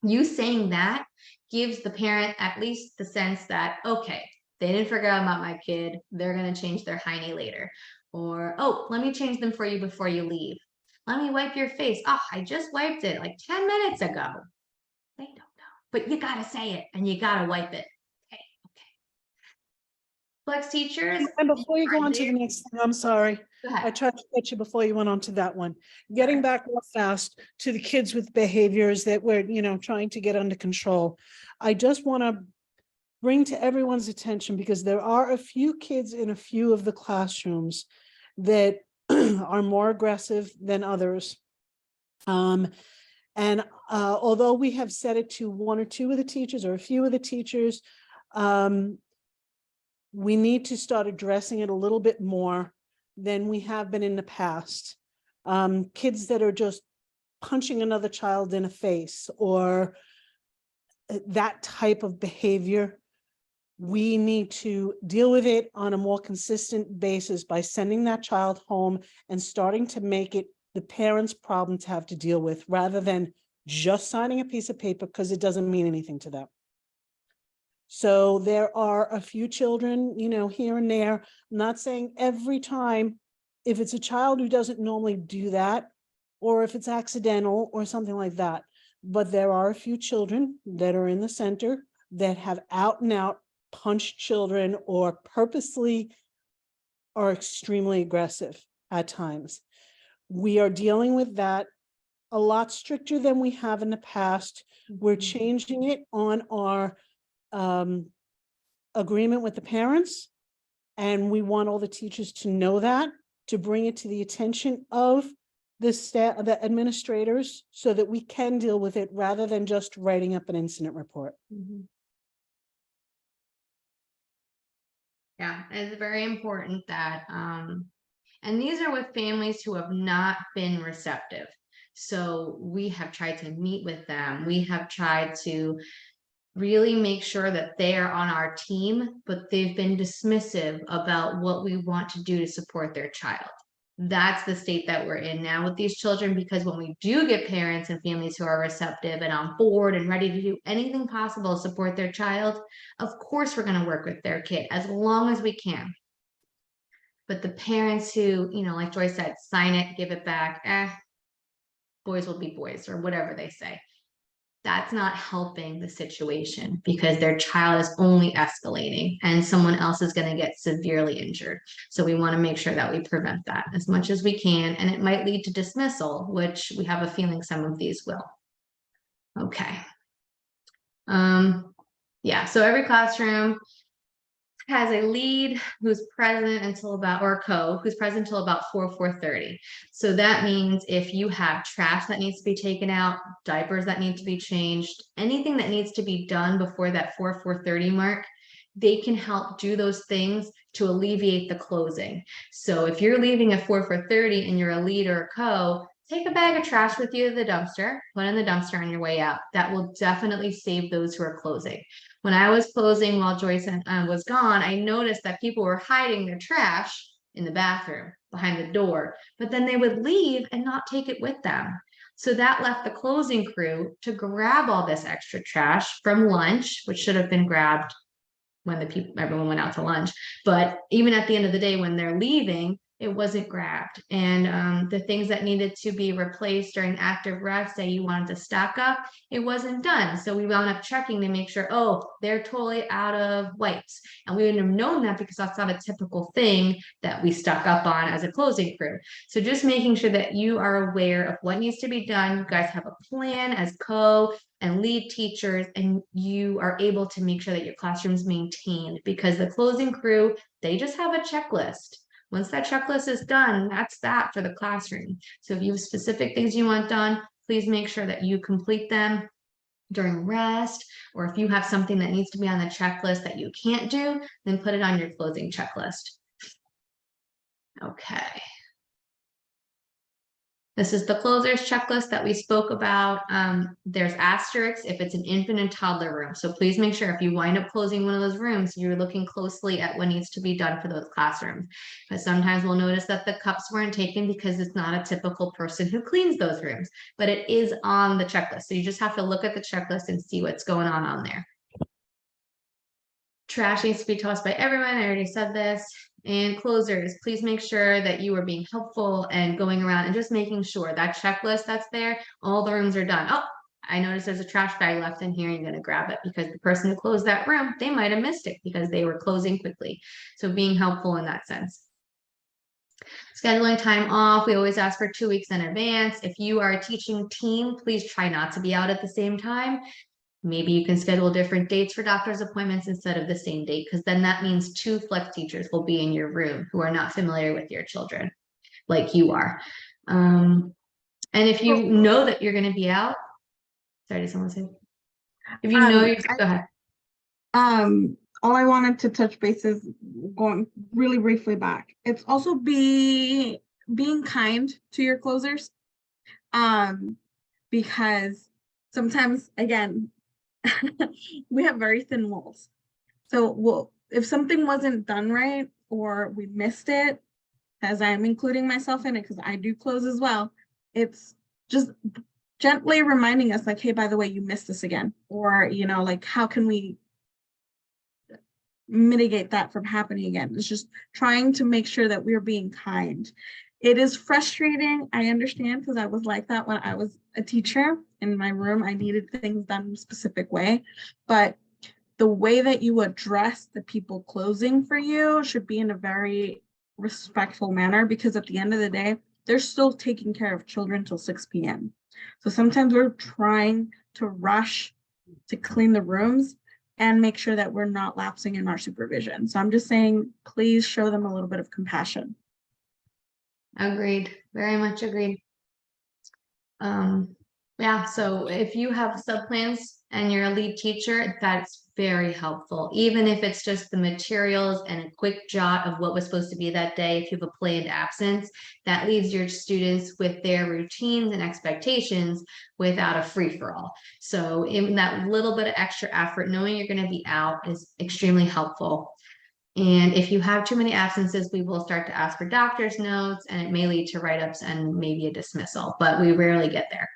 you saying that gives the parent at least the sense that, okay, they didn't forget about my kid. They're going to change their hiney later. Or, oh, let me change them for you before you leave. Let me wipe your face. Oh, I just wiped it like 10 minutes ago. They don't know, but you got to say it and you got to wipe it. Okay. Flex teachers. And before you go on to the next thing, I'm sorry. Go ahead. I tried to get you before you went on to that one. Getting back real fast to the kids with behaviors that we're, trying to get under control. I just want to bring to everyone's attention, because there are a few kids in a few of the classrooms that are more aggressive than others. And although we have said it to one or two of the teachers or a few of the teachers, we need to start addressing it a little bit more than we have been in the past. Kids that are just punching another child in the face, or that type of behavior, we need to deal with it on a more consistent basis by sending that child home and starting to make it the parent's problem to have to deal with, rather than just signing a piece of paper, because it doesn't mean anything to them. So there are a few children, here and there. I'm not saying every time. If it's a child who doesn't normally do that, or if it's accidental or something like that, but there are a few children that are in the center that have out and out punched children, or purposely are extremely aggressive at times. We are dealing with that a lot stricter than we have in the past. We're changing it on our agreement with the parents, and we want all the teachers to know that, to bring it to the attention of the staff, the administrators, so that we can deal with it rather than just writing up an incident report. Yeah, it's very important that, and these are with families who have not been receptive. So we have tried to meet with them. We have tried to really make sure that they are on our team, but they've been dismissive about what we want to do to support their child. That's the state that we're in now with these children, because when we do get parents and families who are receptive and on board and ready to do anything possible to support their child, of course we're going to work with their kid as long as we can. But the parents who, like Joyce said, sign it, give it back, boys will be boys, or whatever they say. that's not helping the situation because their child is only escalating and someone else is going to get severely injured. So we want to make sure that we prevent that as much as we can, and it might lead to dismissal, which we have a feeling some of these will. Okay. Yeah, so every classroom has a lead who's present until about, or a co who's present until about 4:30. So that means if you have trash that needs to be taken out, diapers that need to be changed, anything that needs to be done before that 4:30 mark, they can help do those things to alleviate the closing. So if you're leaving at 4:30 and you're a lead or a co, take a bag of trash with you to the dumpster, put in the dumpster on your way out. That will definitely save those who are closing. When I was closing while Joyce was gone, I noticed that people were hiding their trash in the bathroom behind the door, but then they would leave and not take it with them. So that left the closing crew to grab all this extra trash from lunch, which should have been grabbed when everyone went out to lunch. But even at the end of the day, when they're leaving, it wasn't grabbed. And the things that needed to be replaced during active rest, say you wanted to stock up, it wasn't done. So we wound up checking to make sure, oh, they're totally out of wipes. And we wouldn't have known that because that's not a typical thing that we stock up on as a closing crew. So just making sure that you are aware of what needs to be done. You guys have a plan as co and lead teachers, and you are able to make sure that your classroom's maintained, because the closing crew, they just have a checklist. Once that checklist is done, that's that for the classroom. So if you have specific things you want done, please make sure that you complete them during rest, or if you have something that needs to be on the checklist that you can't do, then put it on your closing checklist. Okay. This is the closers checklist that we spoke about. There's asterisks if it's an infant and toddler room. So please make sure if you wind up closing one of those rooms, you're looking closely at what needs to be done for those classrooms. But sometimes we'll notice that the cups weren't taken because it's not a typical person who cleans those rooms, but it is on the checklist. So you just have to look at the checklist and see what's going on there. Trash needs to be tossed by everyone. I already said this. And closers, please make sure that you are being helpful and going around and just making sure that checklist that's there, all the rooms are done. Oh, I noticed there's a trash bag left in here. You're going to grab it because the person who closed that room, they might have missed it because they were closing quickly. So being helpful in that sense. Scheduling time off, we always ask for 2 weeks in advance. If you are a teaching team, please try not to be out at the same time. Maybe you can schedule different dates for doctor's appointments instead of the same date, because then that means 2 flex teachers will be in your room who are not familiar with your children like you are. And if you know that you're going to be out, sorry, did someone say? If you know you're, go ahead. All I wanted to touch base is going really briefly back. It's also being kind to your closers, because sometimes, again, we have very thin walls. So if something wasn't done right or we missed it, as I'm including myself in it because I do close as well, it's just gently reminding us like, hey, by the way, you missed this again. Or, you know, like, how can we mitigate that from happening again? It's just trying to make sure that we're being kind. It is frustrating. I understand, because I was like that when I was a teacher in my room. I needed things done in a specific way, but the way that you address the people closing for you should be in a very respectful manner, because at the end of the day, they're still taking care of children till 6 p.m. So sometimes we're trying to rush to clean the rooms and make sure that we're not lapsing in our supervision. So I'm just saying, please show them a little bit of compassion. Agreed. Very much agreed. Yeah, so if you have sub-plans and you're a lead teacher, that's very helpful. Even if it's just the materials and a quick jot of what was supposed to be that day, if you have a planned absence, that leaves your students with their routines and expectations without a free-for-all. So in that little bit of extra effort, knowing you're going to be out is extremely helpful. And if you have too many absences, we will start to ask for doctor's notes, and it may lead to write-ups and maybe a dismissal, but we rarely get there.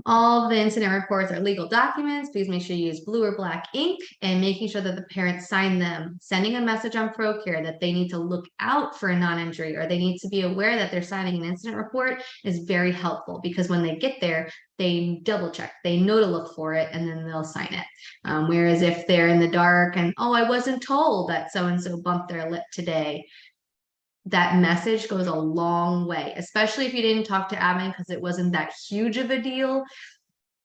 All the incident reports are legal documents. Please make sure you use blue or black ink and making sure that the parents sign them. Sending a message on ProCare that they need to look out for a non-injury or they need to be aware that they're signing an incident report is very helpful because when they get there, they double check, they know to look for it, and then they'll sign it. Whereas if they're in the dark and, oh, I wasn't told that so-and-so bumped their lip today, that message goes a long way, especially if you didn't talk to admin because it wasn't that huge of a deal.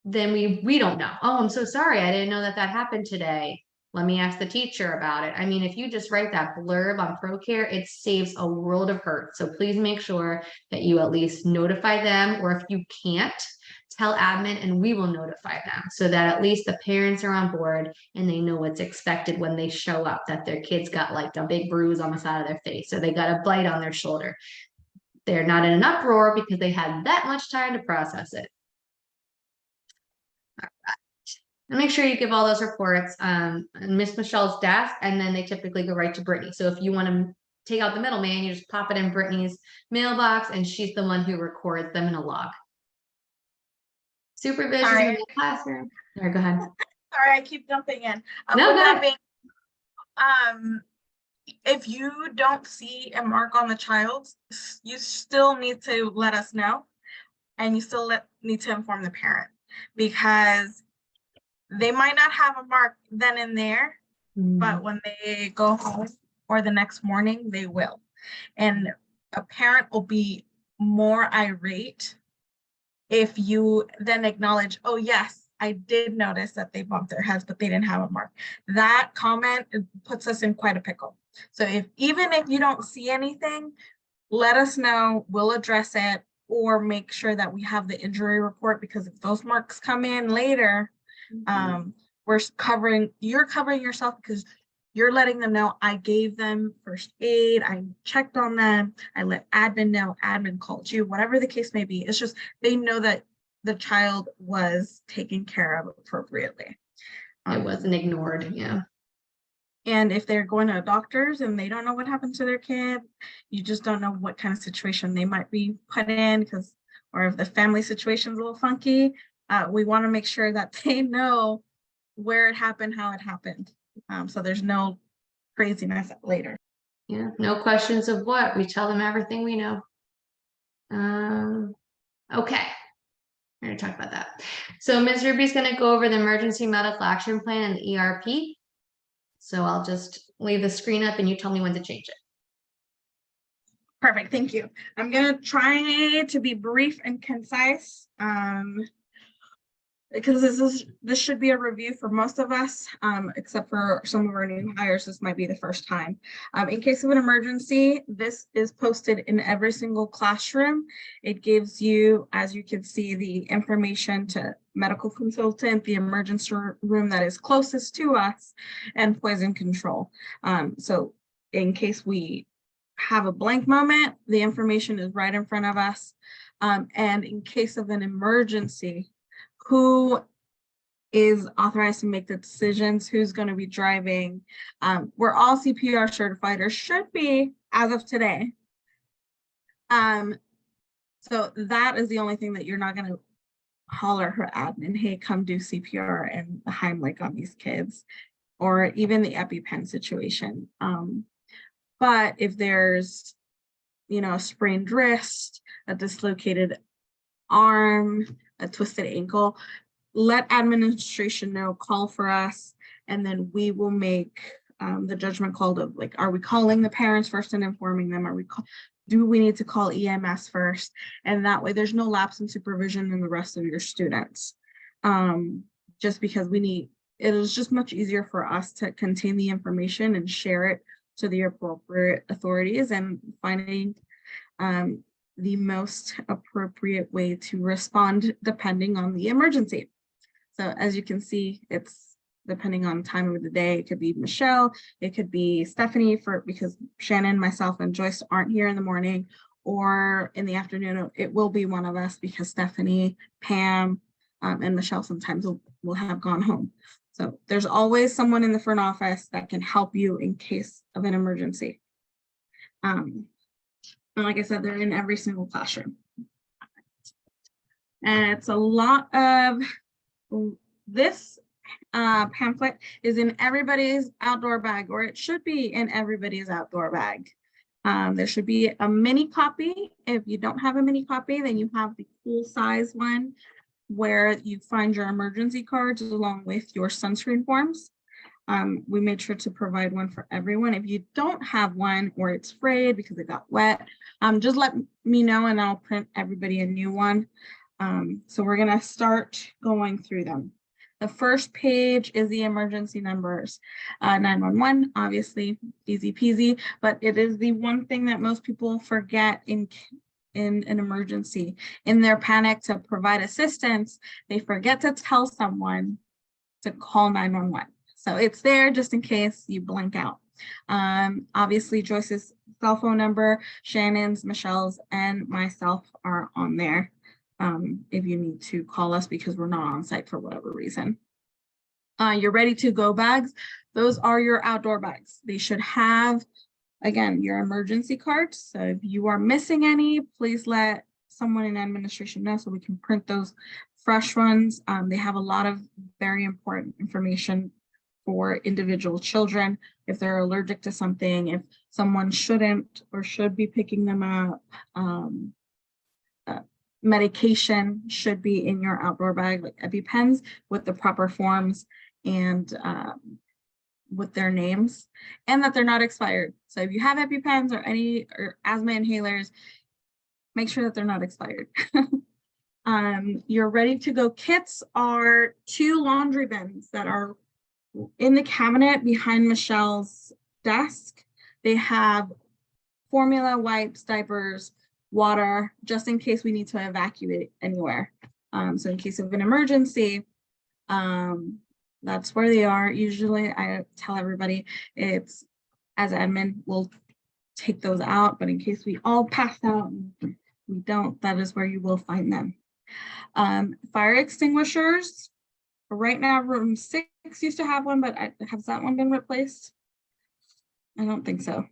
Then we don't know. Oh, I'm so sorry. I didn't know that that happened today. Let me ask the teacher about it. I mean, if you just write that blurb on ProCare, it saves a world of hurt. So please make sure that you at least notify them, or if you can't, tell admin and we will notify them so that at least the parents are on board and they know what's expected when they show up, that their kids got like a big bruise on the side of their face or they got a bite on their shoulder. They're not in an uproar because they had that much time to process it. And make sure you give all those reports on Miss Michelle's desk, and then they typically go right to Brittany. So if you want to take out the middleman, you just pop it in Brittany's mailbox and she's the one who records them in a log. Supervision in the classroom. All right, go ahead. Sorry, I keep jumping in. No, With go that being, if you don't see a mark on the child, you still need to let us know, and you still need to inform the parent, because they might not have a mark then and there, but when they go home or the next morning, they will. And a parent will be more irate if you then acknowledge, oh yes, I did notice that they bumped their heads, but they didn't have a mark. That comment puts us in quite a pickle. So even if you don't see anything, let us know, we'll address it, or make sure that we have the injury report, because if those marks come in later, you're covering yourself, because you're letting them know I gave them first aid, I checked on them, I let admin know, admin called you, whatever the case may be. It's just they know that the child was taken care of appropriately. It wasn't ignored, yeah. And if they're going to a doctor's and they don't know what happened to their kid, you just don't know what kind of situation they might be put in, or if the family situation is a little funky, we want to make sure that they know where it happened, how it happened. So there's no craziness later. Yeah, no questions of what. We tell them everything we know. Okay. We're going to talk about that. So Ms. Ruby's going to go over the emergency medical action plan and the ERP. So I'll just leave the screen up and you tell me when to change it. Perfect, thank you. I'm going to try to be brief and concise, because this should be a review for most of us, except for some of our new hires. This might be the first time. In case of an emergency, this is posted in every single classroom. It gives you, as you can see, the information to medical consultant, the emergency room that is closest to us, and poison control. So in case we have a blank moment, the information is right in front of us. And in case of an emergency, who is authorized to make the decisions, who's going to be driving. We're all CPR certified, or should be as of today. So that is the only thing that you're not going to holler her admin, hey, come do CPR and the Heimlich on these kids, or even the EpiPen situation. But if there's, a sprained wrist, a dislocated arm, a twisted ankle, let administration know, call for us, and then we will make the judgment call of, like, are we calling the parents first and informing them? Do we need to call EMS first? And that way there's no lapse in supervision in the rest of your students. Just because it is just much easier for us to contain the information and share it to the appropriate authorities, and finding the most appropriate way to respond depending on the emergency. So as you can see, it's depending on time of the day. It could be Michelle, it could be Stephanie, because Shannon, myself, and Joyce aren't here in the morning, or in the afternoon, it will be one of us, because Stephanie, Pam, and Michelle sometimes will have gone home. So there's always someone in the front office that can help you in case of an emergency. And like I said, they're in every single classroom. And it's a lot of this pamphlet is in everybody's outdoor bag, or it should be in everybody's outdoor bag. There should be a mini copy. If you don't have a mini copy, then you have the full size one where you find your emergency cards along with your sunscreen forms. We made sure to provide one for everyone. If you don't have one or it's frayed because it got wet, just let me know and I'll print everybody a new one. So we're gonna start going through them. The first page is the emergency numbers. 911, obviously, easy peasy, but it is the one thing that most people forget in an emergency. In their panic to provide assistance, they forget to tell someone to call 911. So it's there just in case you blank out. Obviously, Joyce's cell phone number, Shannon's, Michelle's, and myself are on there. If you need to call us because we're not on site for whatever reason. Your ready to go bags, those are your outdoor bags. They should have, again, your emergency cards. So if you are missing any, please let someone in administration know so we can print those fresh ones. They have a lot of very important information for individual children. If they're allergic to something, if someone shouldn't or should be picking them up, medication should be in your outdoor bag, like EpiPens with the proper forms and with their names, and that they're not expired. So if you have EpiPens or asthma inhalers, make sure that they're not expired. Your ready to go kits are 2 laundry bins that are in the cabinet behind Michelle's desk. They have formula, wipes, diapers, water, just in case we need to evacuate anywhere. So in case of an emergency, that's where they are. Usually I tell everybody it's, as admin, we'll take those out, but in case we all pass out and we don't, that is where you will find them. Fire extinguishers, right now room 6 used to have one, but has that one been replaced? I don't think so.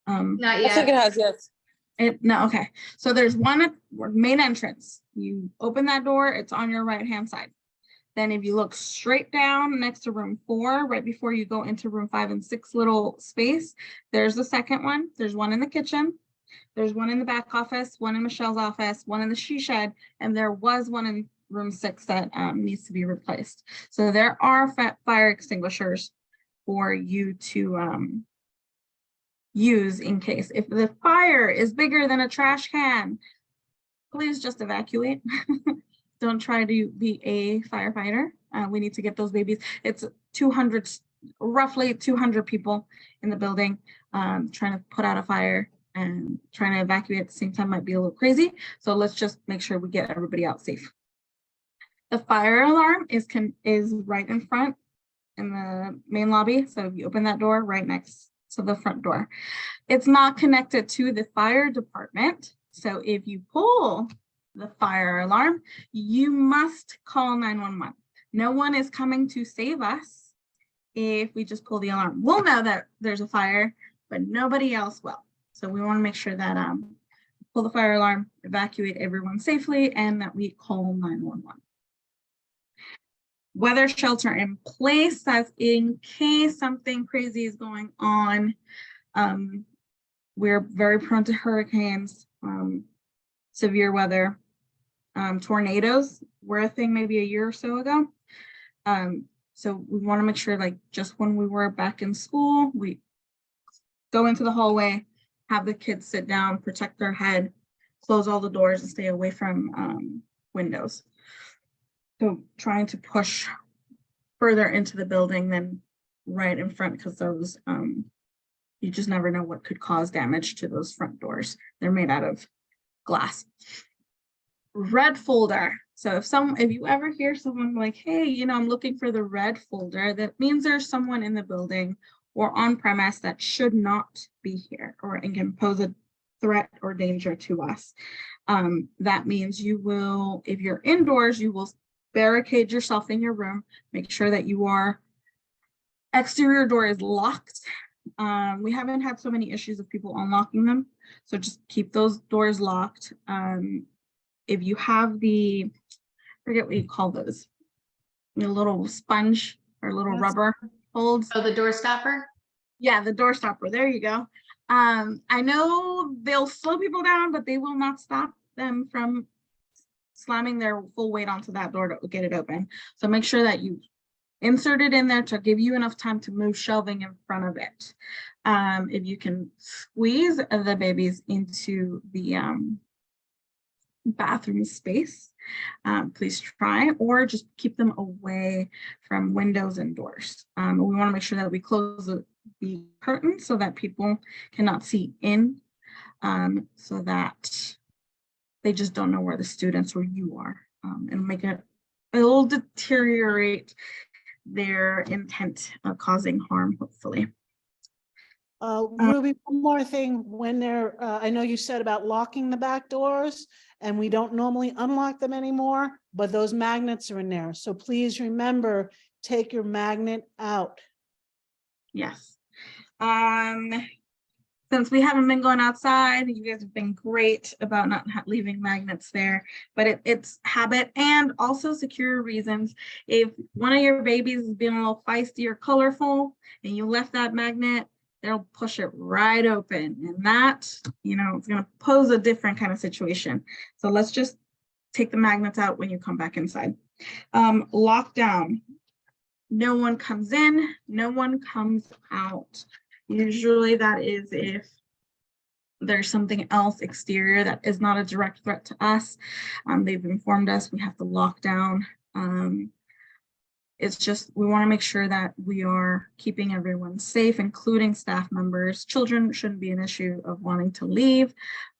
Not I yet. think it has, yes. No, okay. So there's one at main entrance. You open that door, it's on your right-hand side. Then if you look straight down next to room 4, right before you go into room 5 and 6 little space, there's the second one. There's one in the kitchen. There's one in the back office, one in Michelle's office, one in the she shed, and there was one in room 6 that needs to be replaced. So there are fire extinguishers for you to use in case. If the fire is bigger than a trash can, please just evacuate. Don't try to be a firefighter. We need to get those babies. It's roughly 200 people in the building trying to put out a fire, and trying to evacuate at the same time might be a little crazy. So let's just make sure we get everybody out safe. The fire alarm is right in front in the main lobby. So if you open that door, right next to the front door. It's not connected to the fire department. So if you pull the fire alarm, you must call 911. No one is coming to save us if we just pull the alarm. We'll know that there's a fire, but nobody else will. So we want to make sure that pull the fire alarm, evacuate everyone safely, and that we call 911. Weather shelter in place, that's in case something crazy is going on. We're very prone to hurricanes, severe weather, tornadoes were a thing maybe a year or so ago. So we want to make sure, like just when we were back in school, we go into the hallway, have the kids sit down, protect their head, close all the doors and stay away from windows. So trying to push further into the building than right in front, because those, you just never know what could cause damage to those front doors. They're made out of glass. Red folder. So if you ever hear someone like, hey, I'm looking for the red folder, that means there's someone in the building or on premise that should not be here or can pose a threat or danger to us. That means you will, if you're indoors, you will barricade yourself in your room, make sure that your exterior door is locked. We haven't had so many issues of people unlocking them, so just keep those doors locked. if you have the, I forget what you call those, the little sponge or little Yes. rubber holds. Oh, the door stopper? Yeah, the door stopper. There you go. I know they'll slow people down, but they will not stop them from slamming their full weight onto that door to get it open. So make sure that you insert it in there to give you enough time to move shelving in front of it. If you can squeeze the babies into the bathroom space, please try, or just keep them away from windows and doors. We want to make sure that we close the curtain so that people cannot see in, so that they just don't know where the students or you are, and make it'll deteriorate their intent of causing harm, hopefully. Ruby, one more thing, when they're, I know you said about locking the back doors, and we don't normally unlock them anymore, but those magnets are in there. So please remember, take your magnet out. Yes. Since we haven't been going outside, you guys have been great about not leaving magnets there, but it's habit and also secure reasons. If one of your babies is being a little feisty or colorful and you left that magnet, they'll push it right open, and that, you know, it's going to pose a different kind of situation. So let's just take the magnets out when you come back inside. Lockdown. No one comes in, no one comes out. Usually that is if there's something else exterior that is not a direct threat to us. They've informed us we have to lock down. It's just, we want to make sure that we are keeping everyone safe, including staff members. Children shouldn't be an issue of wanting to leave,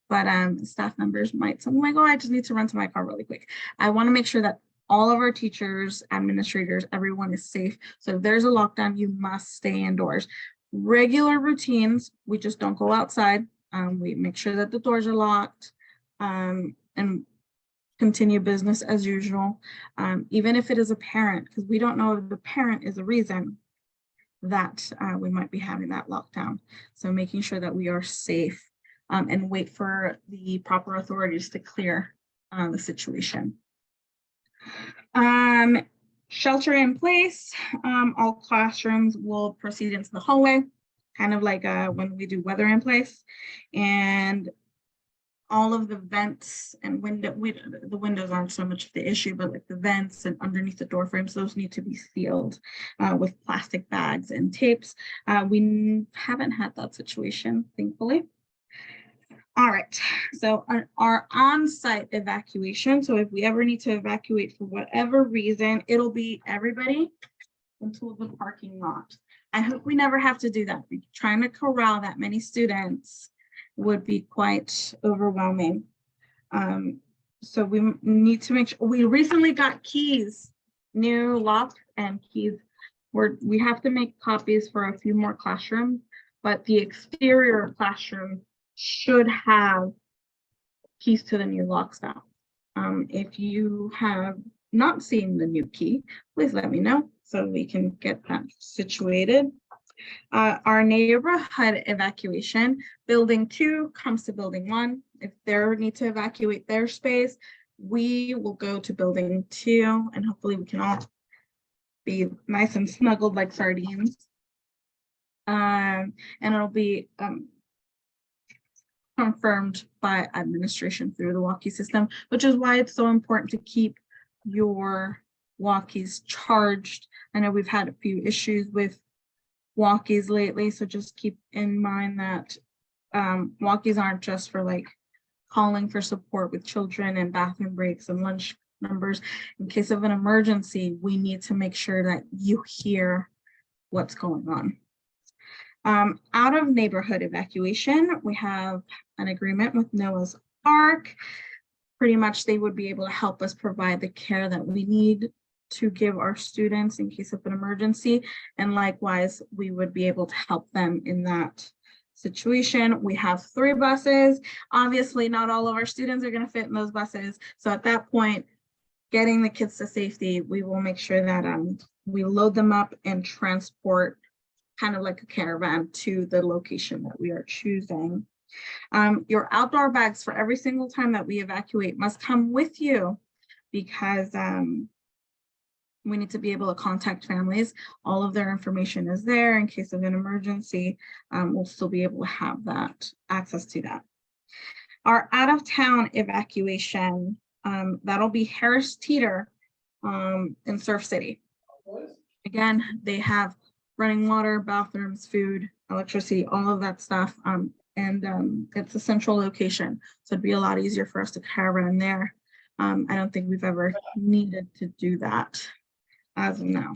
but staff members might, something like, oh, I just need to run to my car really quick. I want to make sure that all of our teachers, administrators, everyone is safe. So if there's a lockdown, you must stay indoors. Regular routines, we just don't go outside. We make sure that the doors are locked, and continue business as usual, even if it is a parent, because we don't know if the parent is the reason that we might be having that lockdown. So making sure that we are safe, and wait for the proper authorities to clear the situation. Shelter in place, all classrooms will proceed into the hallway, kind of like when we do weather in place, and all of the vents and the windows aren't so much of the issue, but like the vents and underneath the door frames, those need to be sealed with plastic bags and tapes. We haven't had that situation, thankfully. All right, so our on-site evacuation. So if we ever need to evacuate for whatever reason, it'll be everybody into the parking lot. I hope we never have to do that. Trying to corral that many students would be quite overwhelming. So we need to make sure. We recently got keys, new lock and keys. We have to make copies for a few more classrooms, but the exterior classroom should have keys to the new locks now. If you have not seen the new key, please let me know so we can get that situated. Our neighborhood evacuation, building 2 comes to building 1. If they need to evacuate their space, we will go to building 2, and hopefully we can all be nice and snuggled like sardines. And it'll be confirmed by administration through the walkie system, which is why it's so important to keep your walkies charged. I know we've had a few issues with walkies lately, so just keep in mind that walkies aren't just for like calling for support with children and bathroom breaks and lunch numbers. In case of an emergency, we need to make sure that you hear what's going on. Out of neighborhood evacuation, we have an agreement with Noah's Ark. Pretty much they would be able to help us provide the care that we need to give our students in case of an emergency. And likewise, we would be able to help them in that situation. We have 3 buses. Obviously, not all of our students are going to fit in those buses. So at that point, getting the kids to safety, we will make sure that we load them up and transport kind of like a caravan to the location that we are choosing. Your outdoor bags for every single time that we evacuate must come with you, because we need to be able to contact families. All of their information is there in case of an emergency. We'll still be able to have that access to that. Our out of town evacuation, that'll be Harris Teeter in Surf City. Again, they have running water, bathrooms, food, electricity, all of that stuff. It's a central location, so it'd be a lot easier for us to caravan there. I don't think we've ever needed to do that as of now.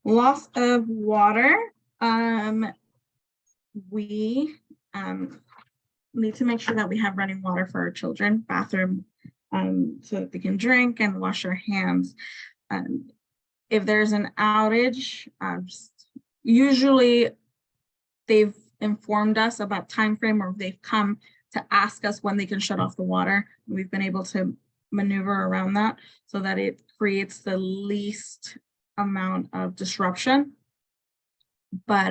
Loss of water. We need to make sure that we have running water for our children, bathroom, so that they can drink and wash their hands. If there's an outage, usually they've informed us about time frame, or they've come to ask us when they can shut off the water. We've been able to maneuver around that so that it creates the least amount of disruption. But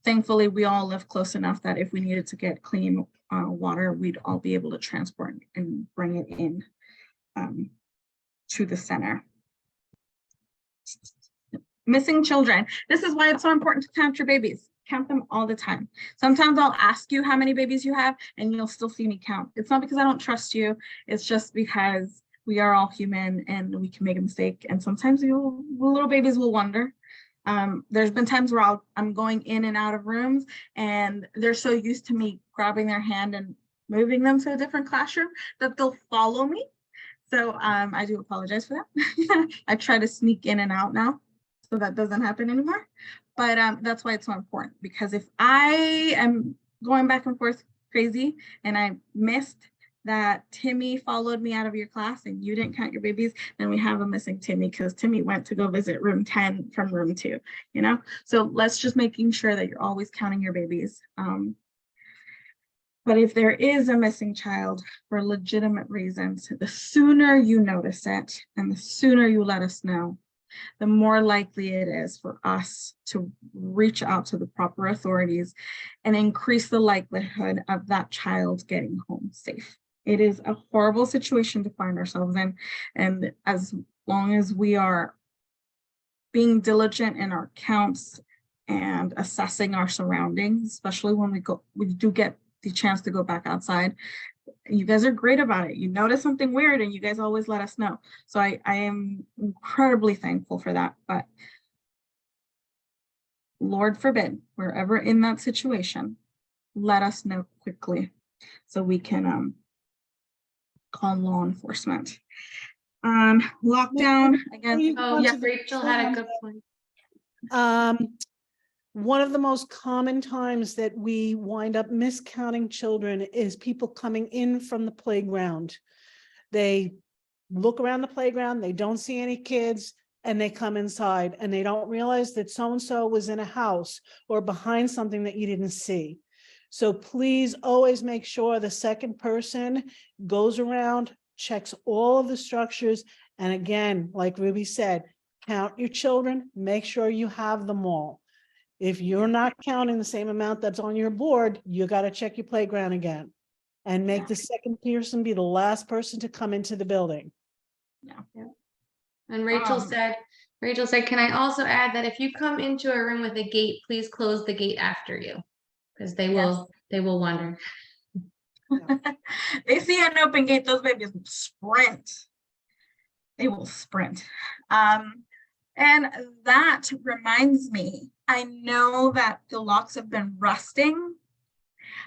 thankfully, we all live close enough that if we needed to get clean water, we'd all be able to transport and bring it in to the center. Missing children. This is why it's so important to count your babies. Count them all the time. Sometimes I'll ask you how many babies you have and you'll still see me count. It's not because I don't trust you. It's just because we are all human and we can make a mistake. And sometimes little babies will wonder. There's been times where I'm going in and out of rooms and they're so used to me grabbing their hand and moving them to a different classroom that they'll follow me. So I do apologize for that. I try to sneak in and out now, so that doesn't happen anymore. But that's why it's so important, because if I am going back and forth crazy and I missed that Timmy followed me out of your class and you didn't count your babies, then we have a missing Timmy, because Timmy went to go visit room 10 from room 2, you know? So let's just making sure that you're always counting your babies. But if there is a missing child for legitimate reasons, the sooner you notice it and the sooner you let us know, the more likely it is for us to reach out to the proper authorities and increase the likelihood of that child getting home safe. It is a horrible situation to find ourselves in. And as long as we are being diligent in our counts and assessing our surroundings, especially when we do get the chance to go back outside, you guys are great about it. You notice something weird and you guys always let us know. So I am incredibly thankful for that. But Lord forbid, we're ever in that situation, let us know quickly so we can call law enforcement. Lockdown again. Oh, yeah, Rachel had a good point. One of the most common times that we wind up miscounting children is people coming in from the playground. They look around the playground, they don't see any kids, and they come inside and they don't realize that so-and-so was in a house or behind something that you didn't see. So please always make sure the second person goes around, checks all of the structures. And again, like Ruby said, count your children, make sure you have them all. If you're not counting the same amount that's on your board, you got to check your playground again and make the second person be the last person to come into the building. Yeah. And Rachel said, can I also add that if you come into a room with a gate, please close the gate after you, because they will wonder. They see an open gate, those babies sprint. They will sprint. And that reminds me, I know that the locks have been rusting.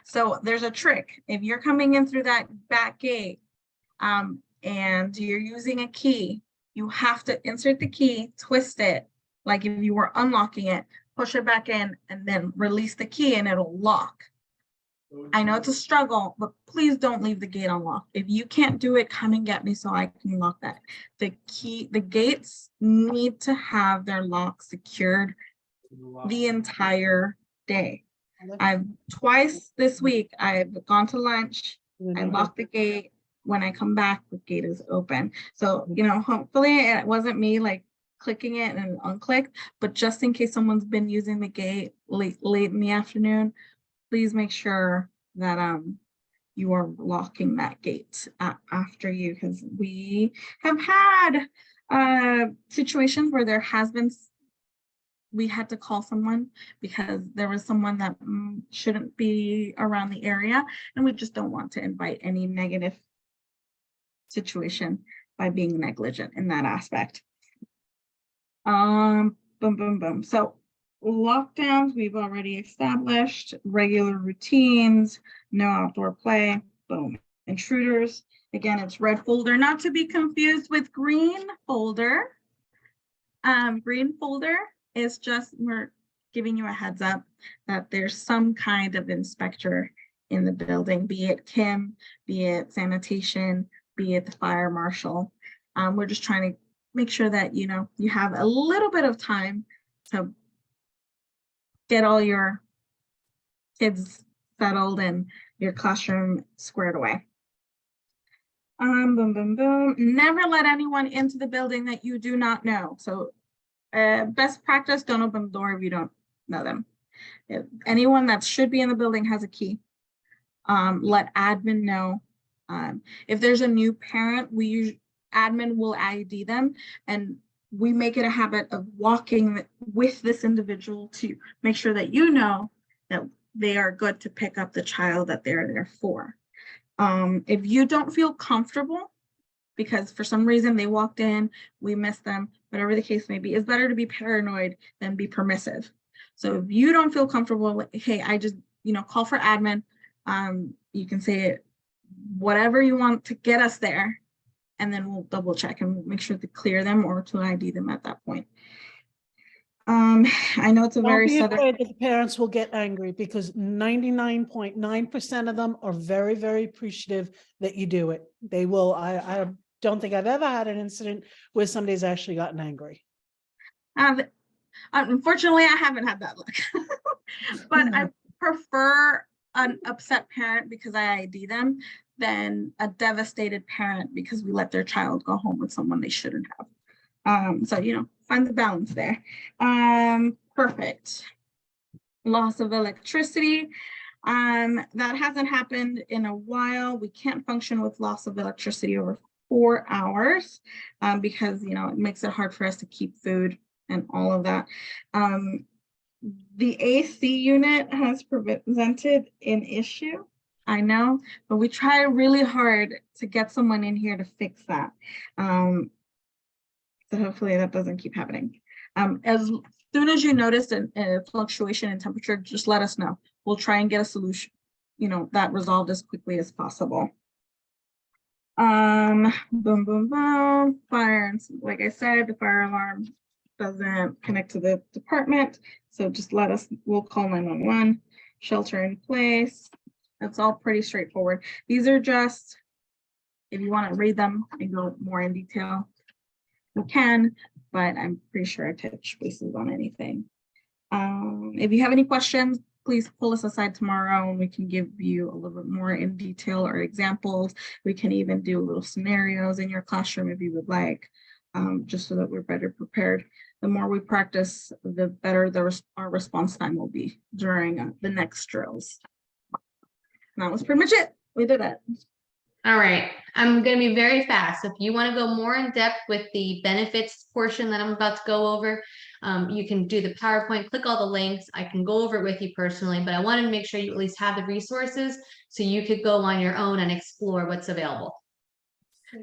So there's a trick. If you're coming in through that back gate and you're using a key, you have to insert the key, twist it, like if you were unlocking it, push it back in, and then release the key and it'll lock. I know it's a struggle, but please don't leave the gate unlocked. If you can't do it, come and get me so I can lock that. The gates need to have their lock secured the entire day. I've twice this week, I've gone to lunch, I locked the gate. When I come back, the gate is open. So, you know, hopefully it wasn't me like clicking it and unclicked, but just in case someone's been using the gate late in the afternoon, please make sure that you are locking that gate after you, because we have had situations where we had to call someone because there was someone that shouldn't be around the area, and we just don't want to invite any negative situation by being negligent in that aspect. Boom, boom, boom. So lockdowns, we've already established. Regular routines, no outdoor play, boom. Intruders, again, it's red folder, not to be confused with green folder. Green folder is just, we're giving you a heads up that there's some kind of inspector in the building, be it Kim, be it sanitation, be it the fire marshal. We're just trying to make sure that, you know, you have a little bit of time to get all your kids settled and your classroom squared away. Boom, boom, boom. Never let anyone into the building that you do not know. So best practice, don't open the door if you don't know them. If anyone that should be in the building has a key, let admin know. If there's a new parent, admin will ID them, and we make it a habit of walking with this individual to make sure that you know that they are good to pick up the child that they're there for. If you don't feel comfortable because for some reason they walked in, we missed them, whatever the case may be, it's better to be paranoid than be permissive. So if you don't feel comfortable, hey, I just, you know, call for admin. You can say it, whatever you want to get us there, and then we'll double check and make sure to clear them or to ID them at that point. I know it's a very Don't be afraid that the parents will get angry, because 99.9% of them are very, very appreciative that you do it. They will. I don't think I've ever had an incident where somebody's actually gotten angry. Unfortunately, I haven't had that luck, but I prefer an upset parent because I ID them than a devastated parent because we let their child go home with someone they shouldn't have. So, you know, find the balance there. Perfect. Loss of electricity. That hasn't happened in a while. We can't function with loss of electricity over 4 hours because, you know, it makes it hard for us to keep food and all of that. The AC unit has presented an issue, I know, but we try really hard to get someone in here to fix that. So hopefully that doesn't keep happening. As soon as you notice a fluctuation in temperature, just let us know. We'll try and get a solution, you know, that resolved as quickly as possible. Boom, boom, boom. Fire, and like I said, the fire alarm doesn't connect to the department, so just let us, we'll call 911. Shelter in place, that's all pretty straightforward. These are just, if you want to read them and go more in detail, we can, but I'm pretty sure I touch bases on anything. If you have any questions, please pull us aside tomorrow and we can give you a little bit more in detail or examples. We can even do little scenarios in your classroom if you would like, just so that we're better prepared. The more we practice, the better our response time will be during the next drills. And that was pretty much it. We did it. All right, I'm going to be very fast. If you want to go more in depth with the benefits portion that I'm about to go over, you can do the PowerPoint, click all the links. I can go over it with you personally, but I wanted to make sure you at least have the resources so you could go on your own and explore what's available.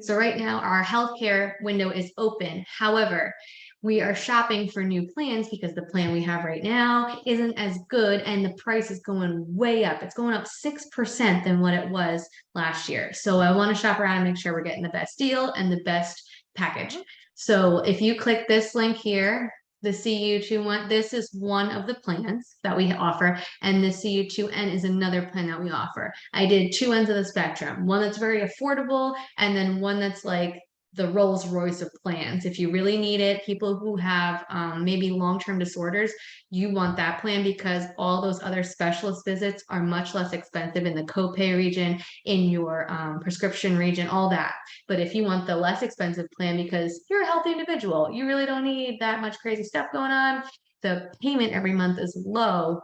So right now our healthcare window is open. However, we are shopping for new plans because the plan we have right now isn't as good and the price is going way up. It's going up 6% than what it was last year. So I want to shop around and make sure we're getting the best deal and the best package. So if you click this link here, the CU21, this is one of the plans that we offer, and the CU2N is another plan that we offer. I did two ends of the spectrum, one that's very affordable and then one that's like the Rolls Royce of plans. If you really need it, people who have maybe long-term disorders, you want that plan because all those other specialist visits are much less expensive in the copay region, in your prescription region, all that. But if you want the less expensive plan because you're a healthy individual, you really don't need that much crazy stuff going on, the payment every month is low,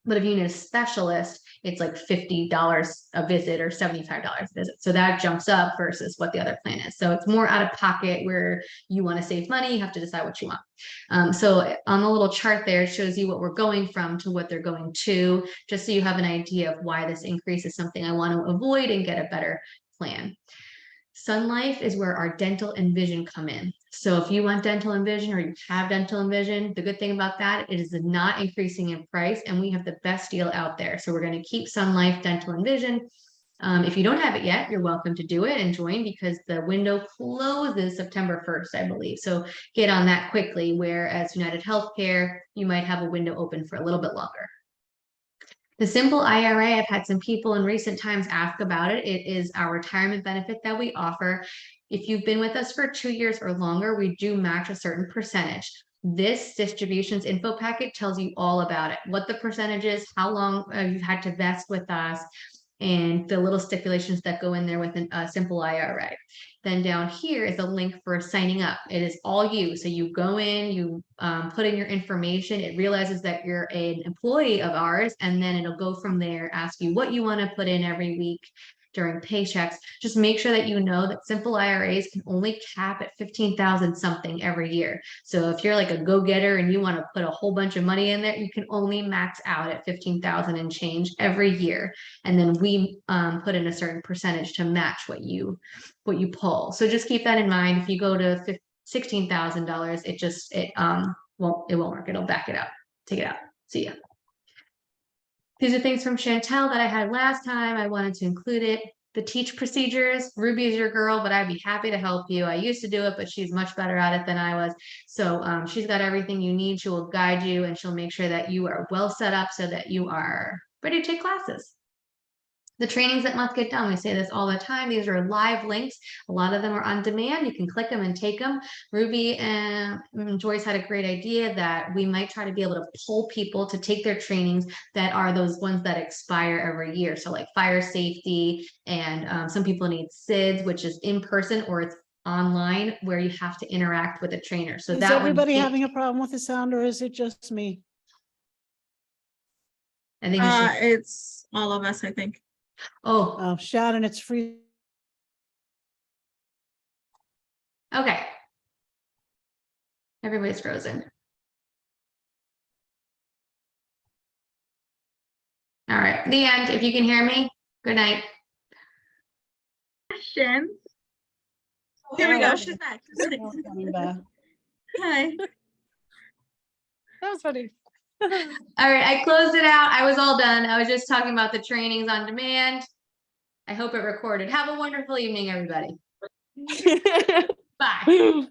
But if you need a specialist, it's like $50 a visit or $75 a visit. So that jumps up versus what the other plan is. So it's more out of pocket where you want to save money. You have to decide what you want. So on the little chart there, it shows you what we're going from to what they're going to, just so you have an idea of why this increase is something I want to avoid and get a better plan. Sun Life is where our dental and vision come in. So if you want dental and vision or you have dental and vision, the good thing about that, it is not increasing in price and we have the best deal out there. So we're going to keep Sun Life dental and vision. If you don't have it yet, you're welcome to do it and join because the window closes September 1st, I believe. So get on that quickly, whereas United Healthcare, you might have a window open for a little bit longer. The simple IRA, I've had some people in recent times ask about it. It is our retirement benefit that we offer. If you've been with us for 2 years or longer, we do match a certain percentage. This distributions info packet tells you all about it, what the percentage is, how long you've had to vest with us, and the little stipulations that go in there with a simple IRA. Then down here is a link for signing up. It is all you. So you go in, you put in your information. It realizes that you're an employee of ours, and then it'll go from there, ask you what you want to put in every week during paychecks. Just make sure that you know that simple IRAs can only cap at 15,000 something every year. So if you're like a go-getter and you want to put a whole bunch of money in there, you can only max out at 15,000 and change every year. And then we put in a certain percentage to match what you pull. So just keep that in mind. If you go to $16,000, it won't work. It'll back it out. Take it out. See ya. These are things from Chantel that I had last time. I wanted to include it. The teach procedures. Ruby is your girl, but I'd be happy to help you. I used to do it, but she's much better at it than I was. So she's got everything you need. She will guide you and she'll make sure that you are well set up so that you are ready to take classes. The trainings that must get done. We say this all the time. These are live links. A lot of them are on demand. You can click them and take them. Ruby and Joyce had a great idea that we might try to be able to pull people to take their trainings that are those ones that expire every year. So like fire safety, and some people need SIDS, which is in person or it's online where you have to interact with a trainer. So Is that everybody having a problem with the sound, or is it just me? I think It's all of us, I think. Oh, Shannon, it's free. okay. Everybody's frozen. All right, the end. If you can hear me, good night. Question. Here we go. She's back. Hi. That was funny. All right, I closed it out. I was all done. I was just talking about the trainings on demand. I hope it recorded. Have a wonderful evening, everybody. Bye.